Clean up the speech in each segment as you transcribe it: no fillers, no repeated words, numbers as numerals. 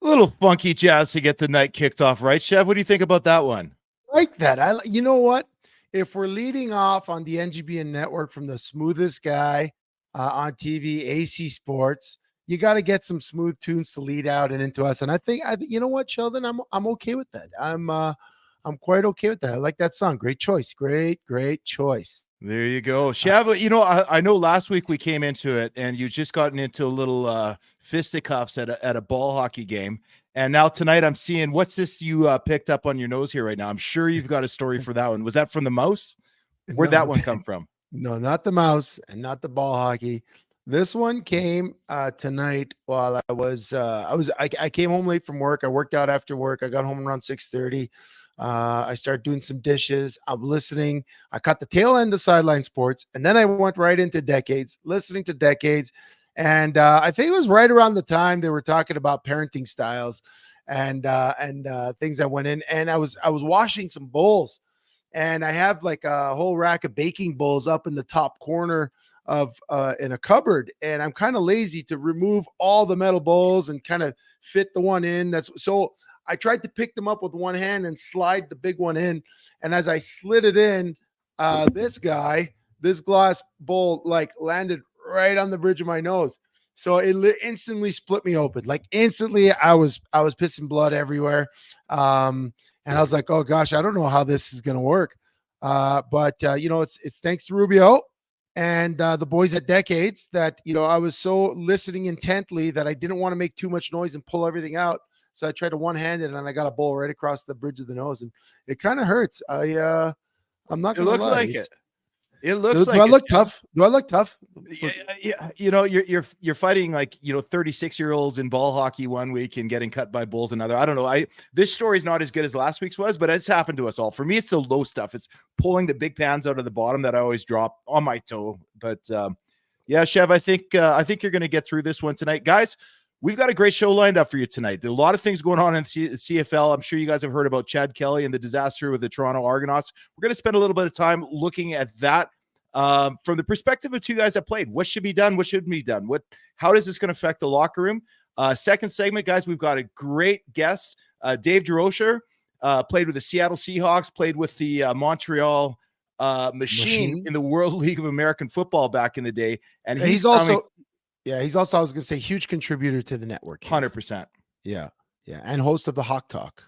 A little funky jazz to get the night kicked off, right, Chev? What do you think about that one? Like that. You know what? If we're leading off on the NGBN network from the smoothest guy on TV, AC Sports, you got to get some smooth tunes to lead out and into us. And you know what, Sheldon, I'm okay with that. I'm quite okay with that. I like that song. Great choice. Great choice. There you go. Uh, Shav, I know last week we came into it and you just gotten into a little fisticuffs at a ball hockey game. And now tonight I'm seeing what's this you picked up on your nose here right now? I'm sure you've got a story for that one. Was that from the mouse? Where'd no, that one come from? no, not the mouse and not the ball hockey. This one came tonight while I came home late from work. I worked out after work. I got home around 6:30. I started doing some dishes. I'm listening. I caught the tail end of Sideline Sports, and then I went right into Decades, listening to Decades. And I think it was right around the time they were talking about parenting styles and things that went in. And I was washing some bowls, and I have like a whole rack of baking bowls up in the top corner of in a cupboard, and I'm kind of lazy to remove all the metal bowls and kind of fit the one in. That's so I tried to pick them up with one hand and slide the big one in, and as I slid it in, this glass bowl like landed right on the bridge of my nose. So it instantly split me open. Like instantly, I was pissing blood everywhere. And I was like, oh gosh, I don't know how this is going to work. But it's thanks to Rubio and the boys at Decades that I was so listening intently that I didn't want to make too much noise and pull everything out. So I tried to one hand it, and I got a bowl right across the bridge of the nose, and it kind of hurts. I'm not It gonna looks lie. like it. It looks Do I like it, look Chev. tough? Do I look tough? Yeah, yeah, you're fighting like 36-year-olds in ball hockey one week and getting cut by bulls another. I don't know. This story's not as good as last week's was, but it's happened to us all. For me, it's the low stuff. It's pulling the big pans out of the bottom that I always drop on my toe. But yeah, Chev, I think you're going to get through this one tonight, guys. We've got a great show lined up for you tonight. There are a lot of things going on in CFL. I'm sure you guys have heard about Chad Kelly and the disaster with the Toronto Argonauts. We're going to spend a little bit of time looking at that from the perspective of two guys that played. What should be done? What shouldn't be done? How is this going to affect the locker room? Second segment, guys, we've got a great guest. Dave DeRocher played with the Seattle Seahawks, played with the Montreal Machine in the World League of American Football back in the day. And he's also I was going to say, huge contributor to the network. 100%. Yeah. And host of the Hawk Talk.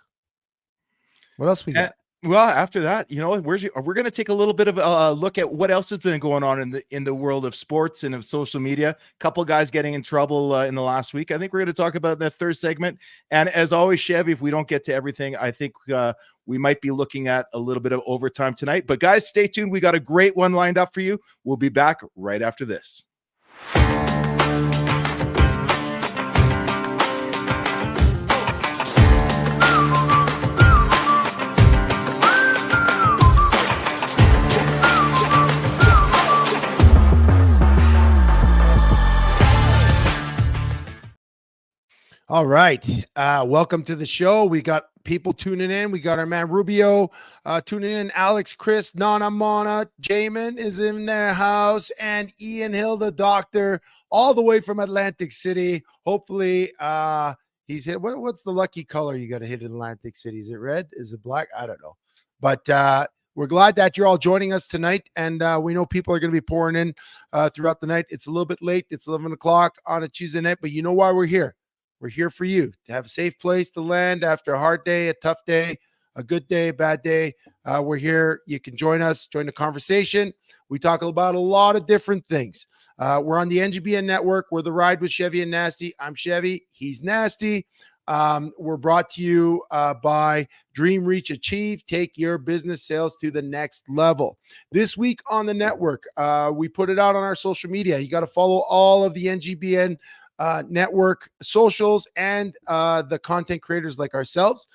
What else we got? Well, after that, we're going to take a little bit of a look at what else has been going on in the world of sports and of social media. A couple guys getting in trouble in the last week. I think we're going to talk about that third segment. And as always, Chevy, if we don't get to everything, I think we might be looking at a little bit of overtime tonight. But guys, stay tuned. We got a great one lined up for you. We'll be back right after this. All right. Welcome to the show. We got people tuning in. We got our man Rubio tuning in. Alex, Chris, Nana, Mona, Jamin is in their house, and Ian Hill, the doctor, all the way from Atlantic City. Hopefully, he's hit. What's the lucky color you got to hit in Atlantic City? Is it red? Is it black? I don't know. But we're glad that you're all joining us tonight, and we know people are going to be pouring in throughout the night. It's a little bit late. It's 11 o'clock on a Tuesday night, but you know why we're here. We're here for you to have a safe place to land after a hard day, a tough day, a good day, a bad day. We're here. You can join us, join the conversation. We talk about a lot of different things. We're on the NGBN network. We're the Ride with Chevy and Nasty. I'm Chevy. He's Nasty. We're brought to you by Dream Reach Achieve. Take your business sales to the next level. This week on the network, we put it out on our social media. You got to follow all of the NGBN network socials and the content creators like ourselves.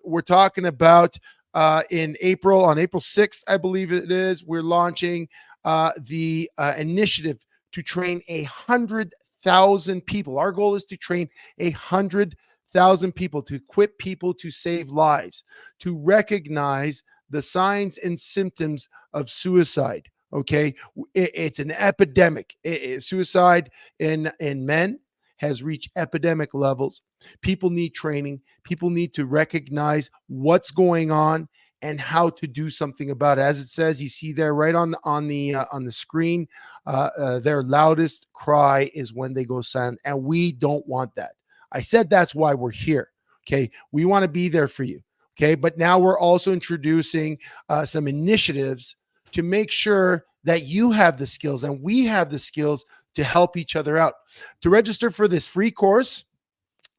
We're talking about on April 6th, I believe it is, we're launching the initiative to train 100,000 people. Our goal is to train 100,000 people, to equip people to save lives, to recognize the signs and symptoms of suicide. Okay, it's an epidemic. Suicide in men has reached epidemic levels. People need training. People need to recognize what's going on and how to do something about it. As it says, you see there right on the screen, their loudest cry is when they go silent, and we don't want that. I said that's why we're here. Okay, we want to be there for you. Okay, but now we're also introducing some initiatives to make sure that you have the skills and we have the skills to help each other out. To register for this free course,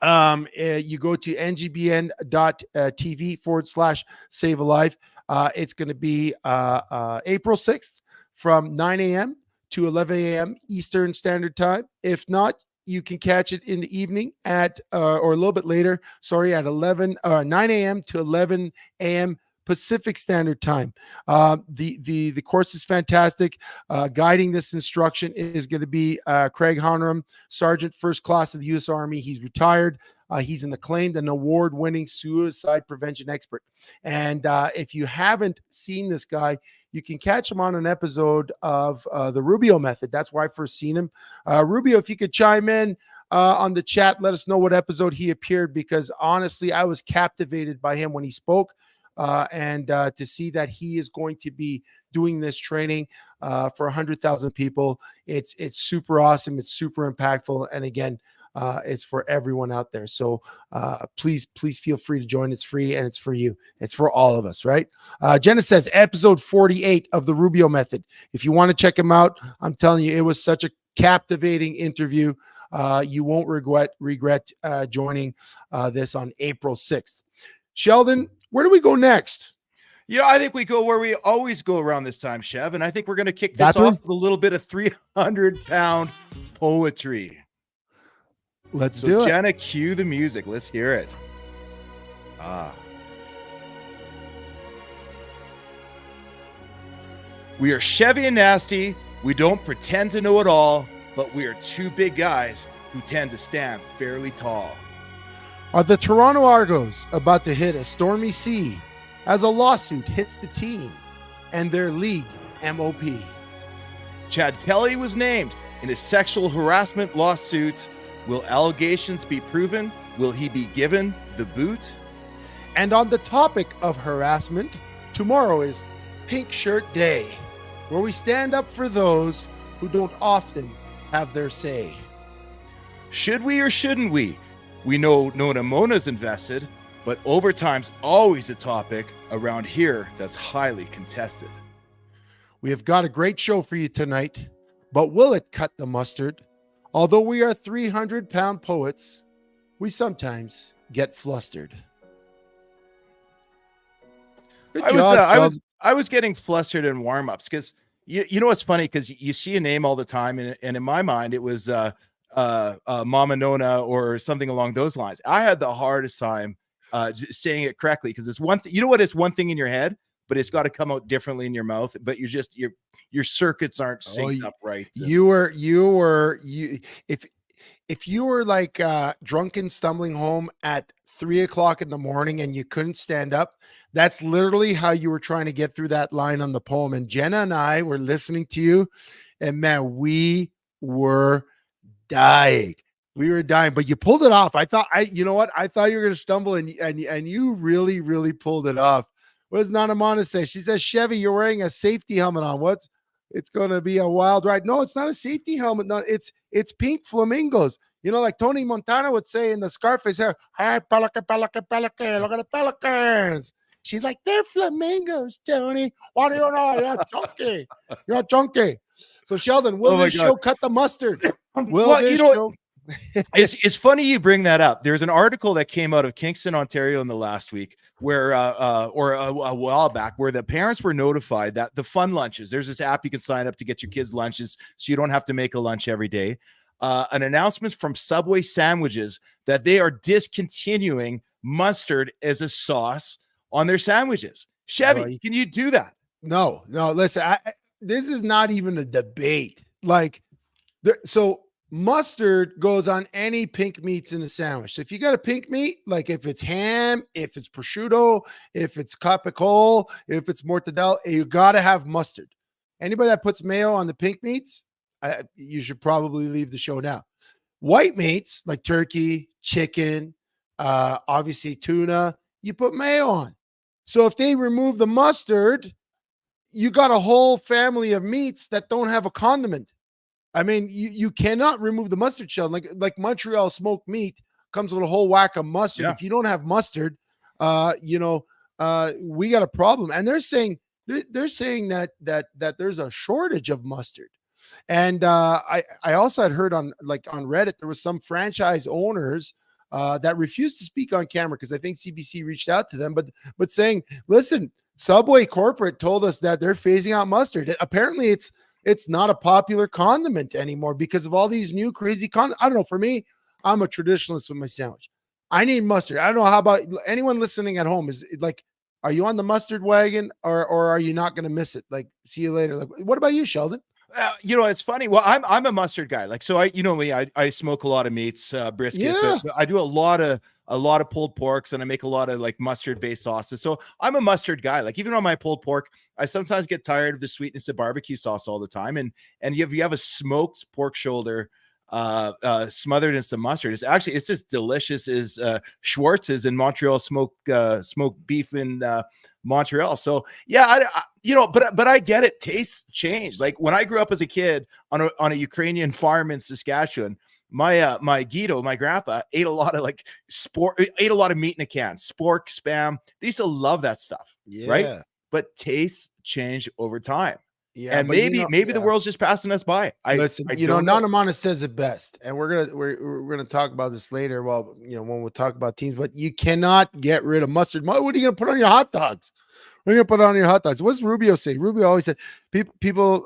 you go to ngbn.tv/save a life. It's going to be April 6th from 9 a.m. to 11 a.m. Eastern Standard Time. If not, you can catch it in the evening at or a little bit later, at 9 a.m. to 11 a.m. Pacific Standard Time. The course is fantastic. Guiding this instruction is going to be Craig Honram, Sergeant First Class of the U.S. Army. He's retired. He's an acclaimed and award-winning suicide prevention expert. And if you haven't seen this guy, you can catch him on an episode of the Rubio Method. That's where I first seen him. Rubio, if you could chime in on the chat, let us know what episode he appeared, because honestly, I was captivated by him when he spoke. And to see that he is going to be doing this training for 100,000 people, it's super awesome. It's super impactful. And again, it's for everyone out there. So please feel free to join. It's free and it's for you. It's for all of us, right? Jenna says episode 48 of the Rubio Method. If you want to check him out, I'm telling you, it was such a captivating interview. You won't regret joining this on April 6th. Sheldon, where do we go next? I think we go where we always go around this time, Chev. And I think we're going to kick this off with a little bit of 300-pound poetry. Let's do it. Jenna, cue the music. Let's hear it. We are Chevy and Nasty. We don't pretend to know it all, but we are two big guys who tend to stand fairly tall. Are the Toronto Argos about to hit a stormy sea as a lawsuit hits the team and their league MOP? Chad Kelly was named in a sexual harassment lawsuit. Will allegations be proven? Will he be given the boot? And on the topic of harassment, tomorrow is Pink Shirt Day, where we stand up for those who don't often have their say. Should we or shouldn't we? We know Nona Mona's invested, but overtime's always a topic around here that's highly contested. We have got a great show for you tonight, but will it cut the mustard? Although we are 300-pound poets, we sometimes get flustered. I was getting flustered in warm-ups because you know what's funny, because you see a name all the time, and in my mind it was Mama Nona or something along those lines. I had the hardest time saying it correctly, because it's one thing. You know what? It's one thing in your head, but it's got to come out differently in your mouth. But your circuits aren't synced up right. If you were like drunken stumbling home at 3:00 in the morning and you couldn't stand up, that's literally how you were trying to get through that line on the poem. And Jenna and I were listening to you, and man, we were dying. But you pulled it off. I thought you know what? I thought you were going to stumble, and you really pulled it off. What does Nanamana say? She says, Chevy, you're wearing a safety helmet on. It's going to be a wild ride. No, it's not a safety helmet. No, it's pink flamingos. Like Tony Montana would say in the Scarface hair, hey, pelican, look at the pelicans. She's like, they're flamingos, Tony. What do you know? You're a junkie. So Sheldon, will this show cut the mustard? It's funny you bring that up. There's an article that came out of Kingston, Ontario in the last week where or a while back, where the parents were notified that the fun lunches, there's this app you can sign up to get your kids lunches so you don't have to make a lunch every day. An announcement from Subway sandwiches that they are discontinuing mustard as a sauce on their sandwiches. Chevy, can you do that? No, listen, this is not even a debate. So mustard goes on any pink meats in a sandwich. So if you got a pink meat, like if it's ham, if it's prosciutto, if it's capicola, if it's mortadella, you got to have mustard. Anybody that puts mayo on the pink meats, you should probably leave the show now. White meats like turkey, chicken, obviously tuna, you put mayo on. So if they remove the mustard, you got a whole family of meats that don't have a condiment. I mean, you cannot remove the mustard shell. Like Montreal smoked meat comes with a whole whack of mustard. Yeah. If you don't have mustard, we got a problem. And they're saying that there's a shortage of mustard. And I also had heard on Reddit there was some franchise owners that refused to speak on camera because I think CBC reached out to them, but saying, listen, Subway corporate told us that they're phasing out mustard. Apparently, it's not a popular condiment anymore because of all these new crazy I don't know. For me, I'm a traditionalist with my sandwich. I need mustard. I don't know how about anyone listening at home. Is it like, are you on the mustard wagon or are you not going to miss it? Like, see you later. Like, what about you, Sheldon? It's funny. Well, I'm a mustard guy. Like, so I smoke a lot of meats, briskets, Yeah. but I do a lot of pulled porks, and I make a lot of like mustard based sauces. So I'm a mustard guy. Like, even on my pulled pork, I sometimes get tired of the sweetness of barbecue sauce all the time. And you have a smoked pork shoulder smothered in some mustard. It's just delicious as Schwartz's in Montreal smoked beef in Montreal. So yeah, but I get it. Tastes change. Like when I grew up as a kid on a Ukrainian farm in Saskatchewan, my Guido, my grandpa, ate a lot of ate a lot of meat in a can, spork, spam. They used to love that stuff, right? But tastes change over time. Yeah, And but maybe the world's just passing us by. Listen, Nana Mana says it best, and we're gonna talk about this later. Well, when we talk about teams, but you cannot get rid of mustard. What are you gonna put on your hot dogs? What are you gonna put on your hot dogs? What's Rubio say? Rubio always said people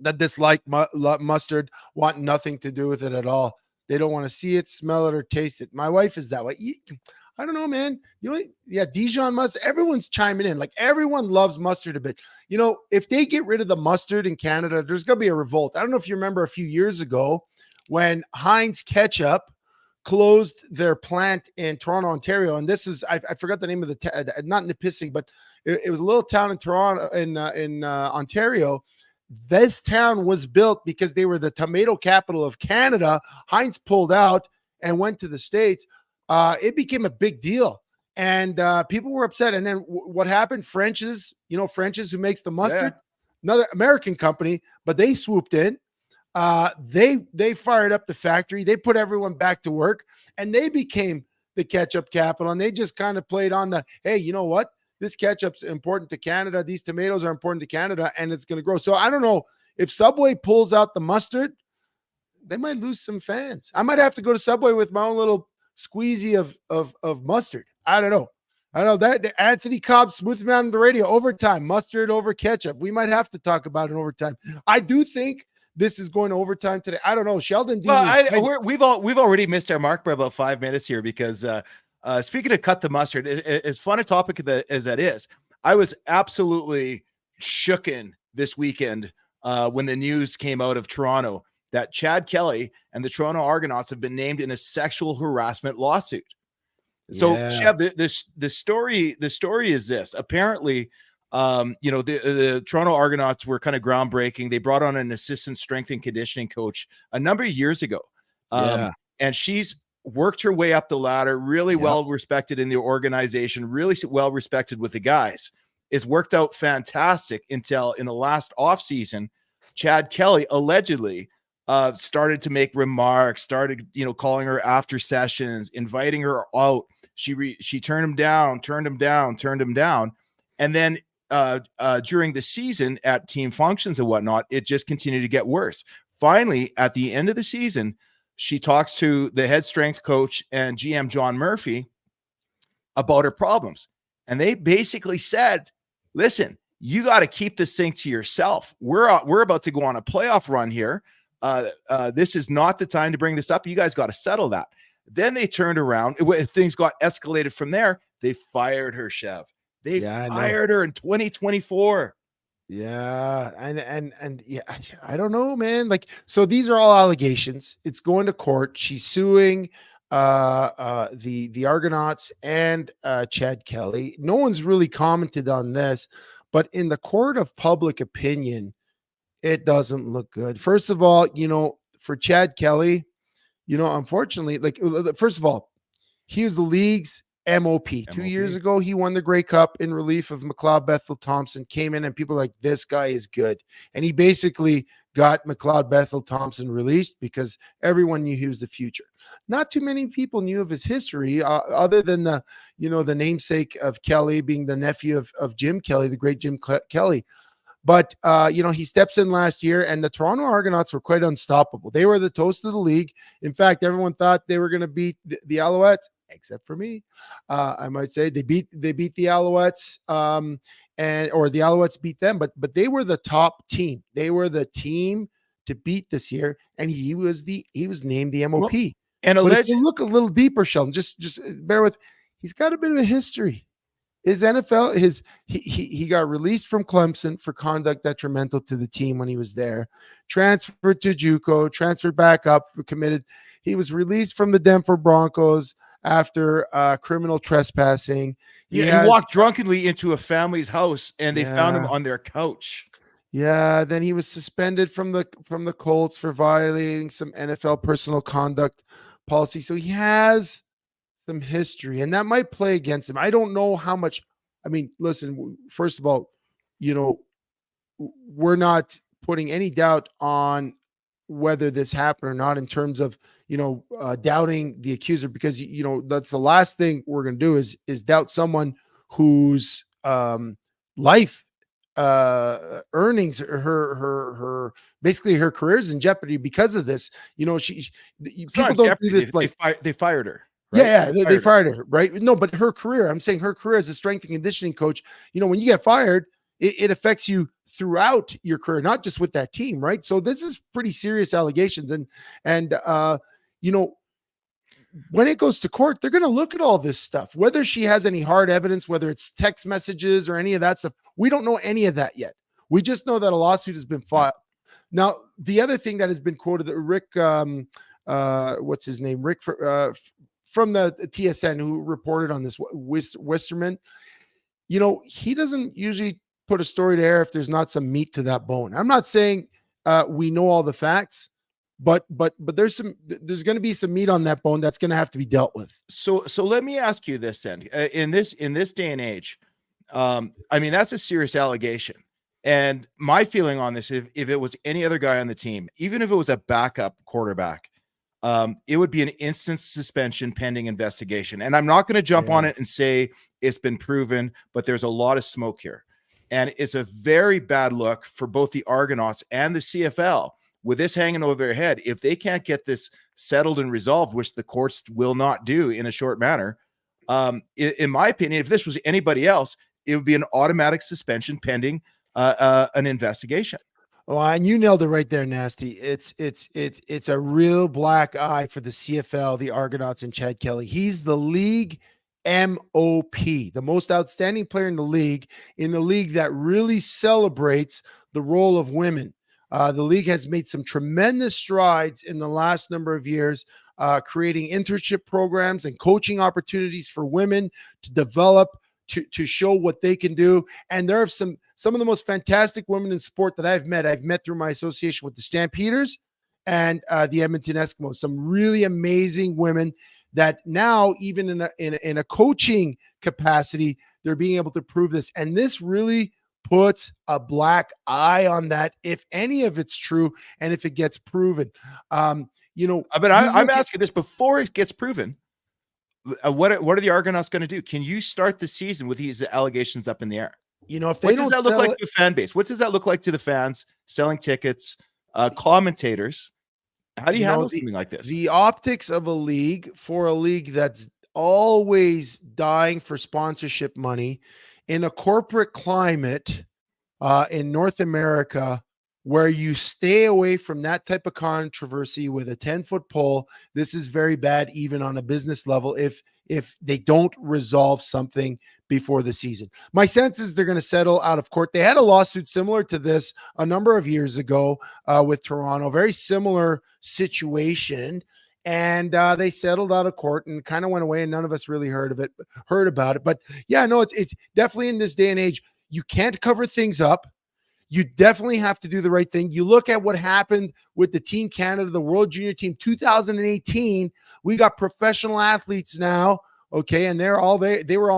that dislike mustard want nothing to do with it at all. They don't want to see it, smell it, or taste it. My wife is that way. I don't know, man. Dijon mustard. Everyone's chiming in. Like everyone loves mustard a bit. If they get rid of the mustard in Canada, there's going to be a revolt. I don't know if you remember a few years ago when Heinz Ketchup closed their plant in Toronto, Ontario. And this is, I forgot the name of not Nipissing, but it was a little town in Toronto, in Ontario. This town was built because they were the tomato capital of Canada. Heinz pulled out and went to the States. It became a big deal, and people were upset. And then what happened? French's who makes the mustard, another American company, but they swooped in. They fired up the factory. They put everyone back to work, and they became the ketchup capital. And they just kind of played on the, hey, you know what? This ketchup's important to Canada. These tomatoes are important to Canada, and it's going to grow. So I don't know if Subway pulls out the mustard, they might lose some fans. I might have to go to Subway with my own little squeezy of mustard. I don't know that Anthony Cobb smooth me on the radio. Overtime, mustard over ketchup. We might have to talk about it overtime. I do think this is going to overtime today. I don't know. Sheldon. We've already missed our mark by about 5 minutes here because speaking of cut the mustard, as fun a topic as that is, I was absolutely shooken this weekend when the news came out of Toronto that Chad Kelly and the Toronto Argonauts have been named in a sexual harassment lawsuit. So, Chev, the story is this. Apparently, the Toronto Argonauts were kind of groundbreaking. They brought on an assistant strength and conditioning coach a number of years ago. And she's worked her way up the ladder, really well respected in the organization, really well respected with the guys. It's worked out fantastic until in the last offseason, Chad Kelly allegedly started to make remarks, started, calling her after sessions, inviting her out. She turned him down. And then during the season at team functions and whatnot, it just continued to get worse. Finally, at the end of the season, she talks to the head strength coach and GM John Murphy about her problems. And they basically said, listen, you got to keep this thing to yourself. We're about to go on a playoff run here. This is not the time to bring this up. You guys got to settle that. Then they turned around. Things got escalated from there. They fired her, Chev. They fired her in 2024. Yeah. And yeah, I don't know, man. Like, so these are all allegations. It's going to court. She's suing the Argonauts and Chad Kelly. No one's really commented on this, but in the court of public opinion, it doesn't look good. First of all, for Chad Kelly, unfortunately, like, first of all, he was the league's MOP. 2 years ago, he won the Grey Cup in relief of McLeod Bethel Thompson, came in and people were like, this guy is good. And he basically got McLeod Bethel Thompson released because everyone knew he was the future. Not too many people knew of his history other than the namesake of Kelly being the nephew of Jim Kelly, the great Jim Kelly. But, he steps in last year, and the Toronto Argonauts were quite unstoppable. They were the toast of the league. In fact, everyone thought they were going to beat the Alouettes, except for me. I might say they beat the Alouettes, or the Alouettes beat them, but they were the top team. They were the team to beat this year, and he was named the MOP. Well, and but if you look a little deeper, Sheldon, just bear with. He's got a bit of a history. His NFL, he got released from Clemson for conduct detrimental to the team when he was there. Transferred to JUCO, transferred back up, committed. He was released from the Denver Broncos after criminal trespassing. He walked drunkenly into a family's house, and they found him on their couch. Yeah, then he was suspended from the Colts for violating some NFL personal conduct policy. So he has some history, and that might play against him. I don't know how much. I mean, listen, first of all, we're not putting any doubt on whether this happened or not in terms of, doubting the accuser, because, that's the last thing we're going to do is doubt someone whose life earnings, her basically her career is in jeopardy because of this. People don't do this. They fired her. Right? Yeah, they fired her, right? No, but her career, I'm saying her career as a strength and conditioning coach, when you get fired, it affects you throughout your career, not just with that team, right? So this is pretty serious allegations. And when it goes to court, they're going to look at all this stuff, whether she has any hard evidence, whether it's text messages or any of that stuff. We don't know any of that yet. We just know that a lawsuit has been filed. Now, the other thing that has been quoted, that Rick, what's his name? Rick, from the TSN, who reported on this, Westerman, he doesn't usually put a story to air if there's not some meat to that bone. I'm not saying we know all the facts, but there's going to be some meat on that bone that's going to have to be dealt with. So let me ask you this then. In this day and age, I mean, that's a serious allegation. And my feeling on this, if it was any other guy on the team, even if it was a backup quarterback, it would be an instant suspension pending investigation. And I'm not going to jump on it and say it's been proven, but there's a lot of smoke here. And it's a very bad look for both the Argonauts and the CFL with this hanging over their head. If they can't get this settled and resolved, which the courts will not do in a short manner, in my opinion, if this was anybody else, it would be an automatic suspension pending an investigation. Oh, and you nailed it right there, Nasty. It's a real black eye for the CFL, the Argonauts, and Chad Kelly. He's the league MOP, the most outstanding player in the league that really celebrates the role of women. The league has made some tremendous strides in the last number of years, creating internship programs and coaching opportunities for women to develop, to show what they can do. And there are some of the most fantastic women in sport that I've met through my association with the Stampeders and the Edmonton Eskimos. Some really amazing women that now, even in a coaching capacity, they're being able to prove this. And this really puts a black eye on that, if any of it's true and if it gets proven. But I'm asking this before it gets proven. What are the Argonauts going to do? Can you start the season with these allegations up in the air? If they what does that look like to the fan base? What does that look like to the fans, selling tickets, commentators? How do you handle something like this? The optics of a league that's always dying for sponsorship money in a corporate climate in North America, where you stay away from that type of controversy with a 10-foot pole. This is very bad, even on a business level, if they don't resolve something before the season. My sense is they're going to settle out of court. They had a lawsuit similar to this a number of years ago with Toronto, very similar situation. And they settled out of court and kind of went away, and none of us really heard about it. But yeah, no, it's definitely in this day and age, you can't cover things up. you definitely have to do the right thing. You look at what happened with the Team Canada, the World Junior Team 2018. We got professional athletes now. Okay, and they were all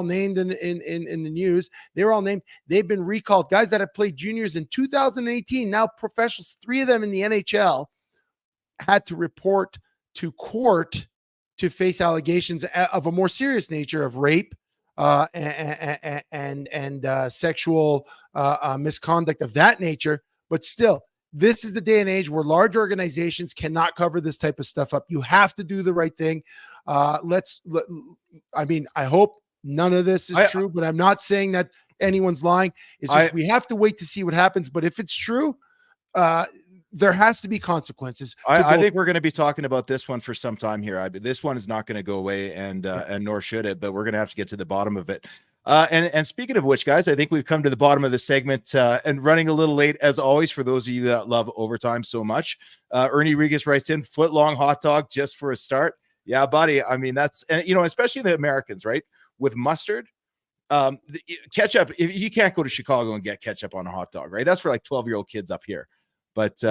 named in the news. They were all named. They've been recalled. Guys that have played juniors in 2018, now professionals, 3 of them in the NHL, had to report to court to face allegations of a more serious nature of rape and sexual misconduct of that nature. But still, this is the day and age where large organizations cannot cover this type of stuff up. You have to do the right thing. I hope none of this is true, but I'm not saying that anyone's lying. It's just we have to wait to see what happens. But if it's true, there has to be consequences. I think we're going to be talking about this one for some time here. This one is not going to go away, and nor should it. But we're going to have to get to the bottom of it. And speaking of which, guys, I think we've come to the bottom of the segment and running a little late as always. For those of you that love overtime so much, Ernie Regas writes in, foot-long hot dog just for a start. Yeah, buddy. I mean, that's, and especially the Americans, right? With mustard, ketchup. If you can't go to Chicago and get ketchup on a hot dog, right? That's for like 12-year-old kids up here. But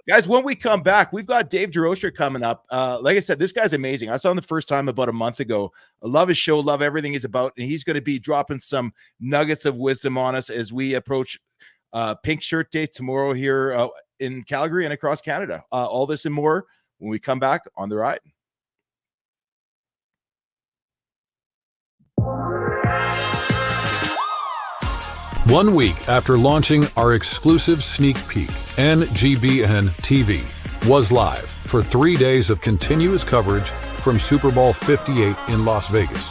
guys, when we come back, we've got Dave Derosher coming up. Like I said, this guy's amazing. I saw him the first time about a month ago. I love his show, love everything he's about, and he's going to be dropping some nuggets of wisdom on us as we approach Pink Shirt Day tomorrow here in Calgary and across Canada. All this and more when we come back on The Ride. One week after launching our exclusive sneak peek, NGBN TV was live for 3 days of continuous coverage from Super Bowl 58 in Las Vegas.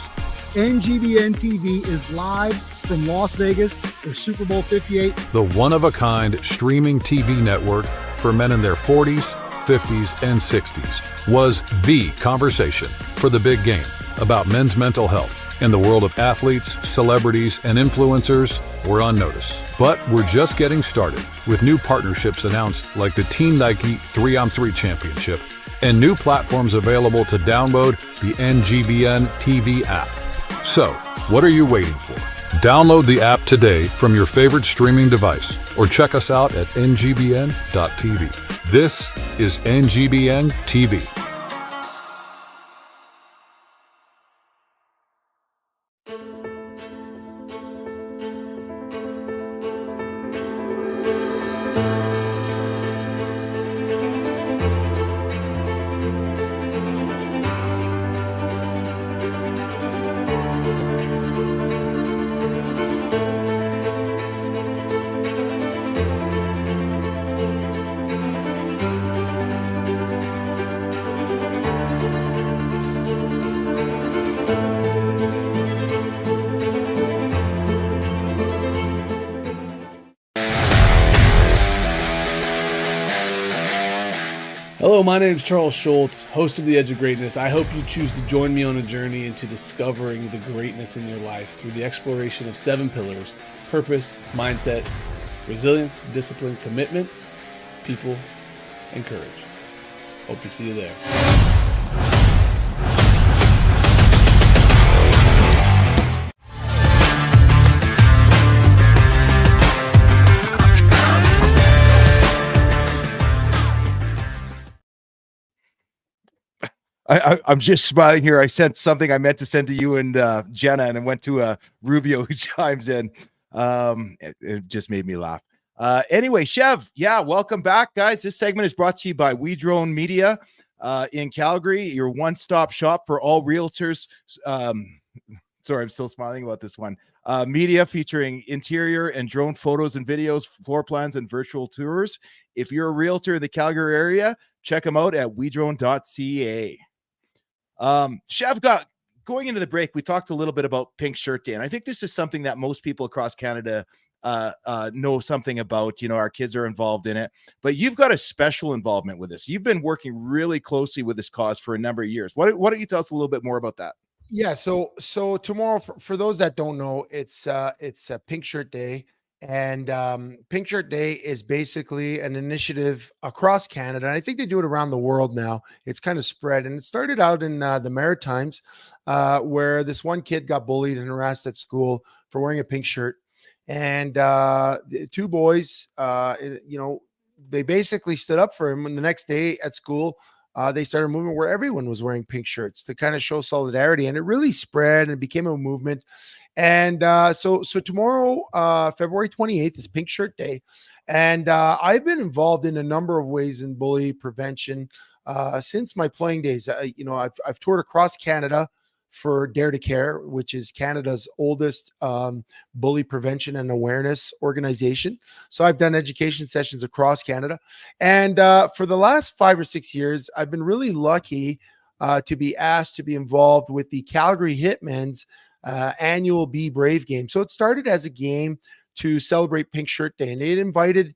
NGBN TV is live from Las Vegas for Super Bowl 58. The one-of-a-kind streaming TV network for men in their 40s, 50s, and 60s was the conversation for the big game about men's mental health. In the world of athletes, celebrities, and influencers, we're on notice. But we're just getting started with new partnerships announced like the Team Nike 3-on-3 Championship and new platforms available to download the NGBN TV app. So, what are you waiting for? Download the app today from your favorite streaming device or check us out at ngbn.tv. This is NGBN TV. Hello, my name is Charles Schultz, host of The Edge of Greatness. I hope you choose to join me on a journey into discovering the greatness in your life through the exploration of 7 pillars: purpose, mindset, resilience, discipline, commitment, people, and courage. Hope to see you there. I'm just smiling here. I sent something I meant to send to you and Jenna, and it went to Rubio, who chimes in. It just made me laugh. Anyway, Chev, welcome back, guys. This segment is brought to you by We Drone Media in Calgary, your one-stop shop for all realtors. Sorry, I'm still smiling about this one. Media featuring interior and drone photos and videos, floor plans, and virtual tours. If you're a realtor in the Calgary area, check them out at wedrone.ca. Chev, going into the break, we talked a little bit about Pink Shirt Day, and I think this is something that most people across Canada know something about. Our kids are involved in it, but you've got a special involvement with this. You've been working really closely with this cause for a number of years. Why don't you tell us a little bit more about that? Yeah, so tomorrow, for those that don't know, it's a Pink Shirt Day. And Pink Shirt Day is basically an initiative across Canada. And I think they do it around the world now. It's kind of spread. And it started out in the Maritimes, where this one kid got bullied and harassed at school for wearing a pink shirt. And the two boys, they basically stood up for him. And the next day at school, they started moving where everyone was wearing pink shirts to kind of show solidarity, and it really spread and became a movement. And so tomorrow, February 28th, is Pink Shirt Day, and I've been involved in a number of ways in bully prevention since my playing days. I've toured across Canada for Dare to Care, which is Canada's oldest bully prevention and awareness organization. So I've done education sessions across Canada. And for the last 5 or 6 years, I've been really lucky to be asked to be involved with the Calgary Hitmen's annual Be Brave game. So it started as a game to celebrate Pink Shirt Day, and they had invited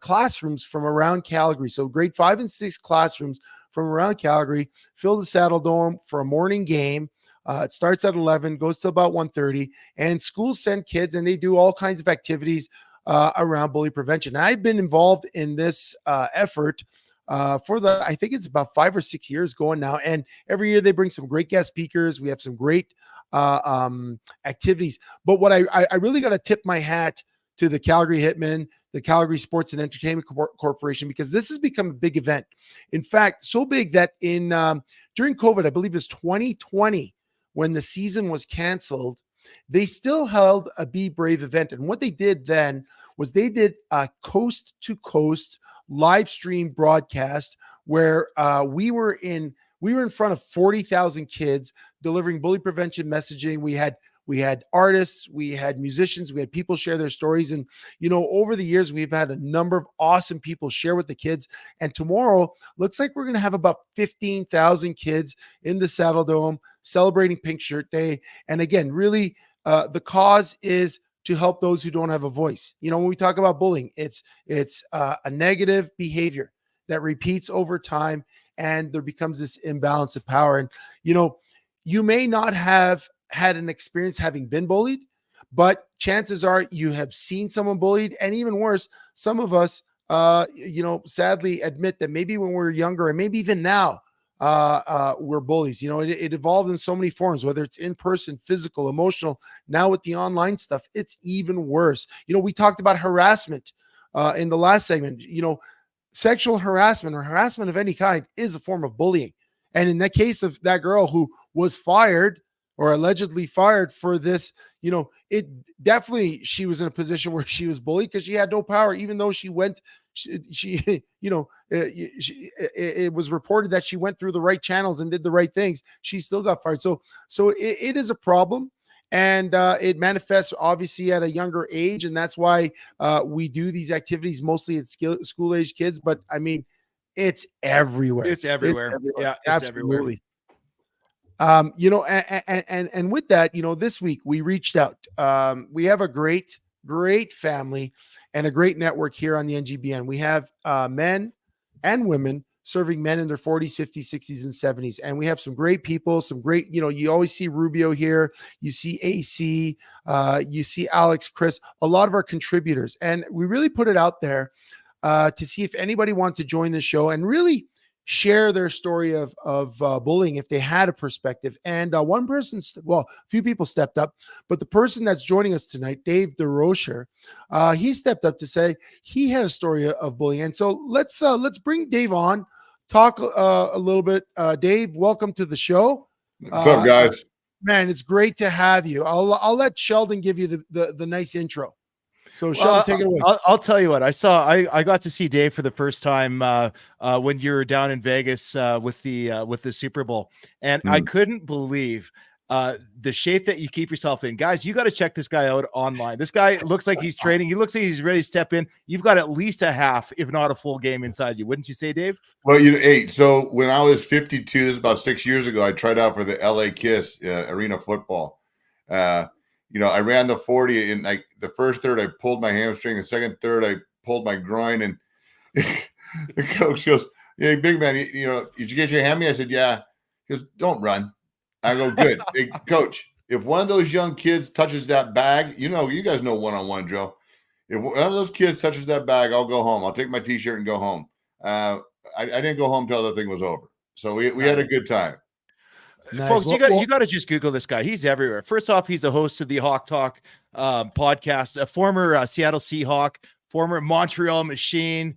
classrooms from around Calgary. So grade 5 and 6 classrooms from around Calgary filled the Saddle Dome for a morning game. It starts at 11, goes to about 1:30, and schools send kids, and they do all kinds of activities around bully prevention. And I've been involved in this effort I think it's about 5 or 6 years going now. And every year they bring some great guest speakers. We have some great activities. But what I really got to tip my hat to the Calgary Hitmen, the Calgary Sports and Entertainment Corporation, because this has become a big event. In fact, so big that during COVID, I believe it was 2020, when the season was canceled, they still held a Be Brave event. And what they did then was they did a coast to coast live stream broadcast where we were in front of 40,000 kids delivering bully prevention messaging. We had artists, we had musicians, we had people share their stories. And, over the years, we've had a number of awesome people share with the kids. And tomorrow looks like we're going to have about 15,000 kids in the Saddle Dome celebrating Pink Shirt Day. And again, really, the cause is to help those who don't have a voice. When we talk about bullying, it's a negative behavior that repeats over time, and there becomes this imbalance of power. And, you may not have had an experience having been bullied, but chances are you have seen someone bullied. And even worse, some of us, sadly admit that maybe when we were younger, and maybe even now, we're bullies. It evolved in so many forms, whether it's in person, physical, emotional. Now with the online stuff, it's even worse. We talked about harassment in the last segment. Sexual harassment or harassment of any kind is a form of bullying. And in that case of that girl who was fired or allegedly fired for this, it definitely, she was in a position where she was bullied because she had no power, even though it was reported that she went through the right channels and did the right things. She still got fired. So it is a problem, and it manifests obviously at a younger age. And that's why we do these activities mostly at school age kids. But I mean, it's everywhere. It's everywhere. Yeah, it's absolutely. everywhere. And with that, this week we reached out. We have a great family and a great network here on the NGBN. We have men and women serving men in their 40s, 50s, 60s, and 70s. And we have some great people, some great, you always see Rubio here. You see AC, you see Alex, Chris, a lot of our contributors. And we really put it out there to see if anybody wanted to join the show and really share their story of bullying if they had a perspective. And one person, a few people stepped up, but the person that's joining us tonight, Dave DeRocher, he stepped up to say he had a story of bullying. And so let's bring Dave on, talk a little bit. Dave, welcome to the show. What's up, guys? Man, it's great to have you. I'll let Sheldon give you the nice intro. So Sheldon, take it away. I'll tell you what I got to see Dave for the first time when you were down in Vegas with the Super Bowl, and I couldn't believe the shape that you keep yourself in. Guys, you got to check this guy out online. This guy looks like he's training. He looks like he's ready to step in. You've got at least a half, if not a full game inside you. Wouldn't you say, Dave? Well, so when I was 52, this is about 6 years ago, I tried out for the LA Kiss arena football. I ran the 40, and like the first third, I pulled my hamstring. The second third, I pulled my groin. And the coach goes, "Hey, big man, did you get your hammy?" I said, "Yeah." He goes, "Don't run." I go, "Good." Hey, coach, if one of those young kids touches that bag, you guys know one-on-one drill. If one of those kids touches that bag, I'll go home. I'll take my T-shirt and go home. I didn't go home till the thing was over. So we had a good time. Nice. Folks, you got to just Google this guy. He's everywhere. First off, he's a host of the Hawk Talk podcast, a former Seattle Seahawk, former Montreal Machine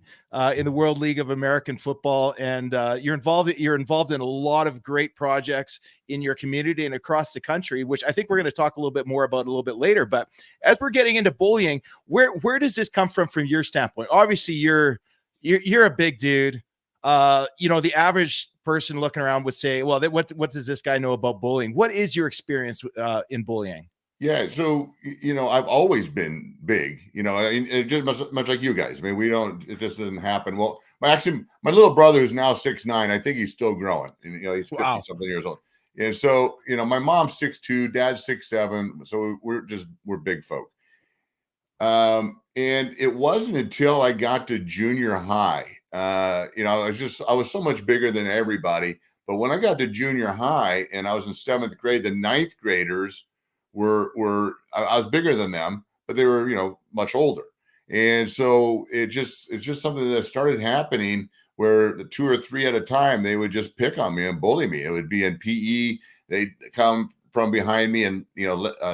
in the World League of American Football, and you're involved in a lot of great projects in your community and across the country, which I think we're going to talk a little bit more about a little bit later. But as we're getting into bullying, where does this come from your standpoint? Obviously, you're a big dude. The average person looking around would say, "Well, what does this guy know about bullying?" What is your experience in bullying? Yeah, so I've always been big, and just much like you guys. I mean, it just doesn't happen. Well, my little brother who's now 6'9", I think he's still growing. And, he's 50 something years old. And so, my mom's 6'2", dad's 6'7", so we're big folk. And it wasn't until I got to junior high, I was so much bigger than everybody. But when I got to junior high and I was in 7th grade, the 9th graders I was bigger than them, but they were, much older. And so it's just something that started happening where the 2 or 3 at a time, they would just pick on me and bully me. It would be in PE. They'd come from behind me and,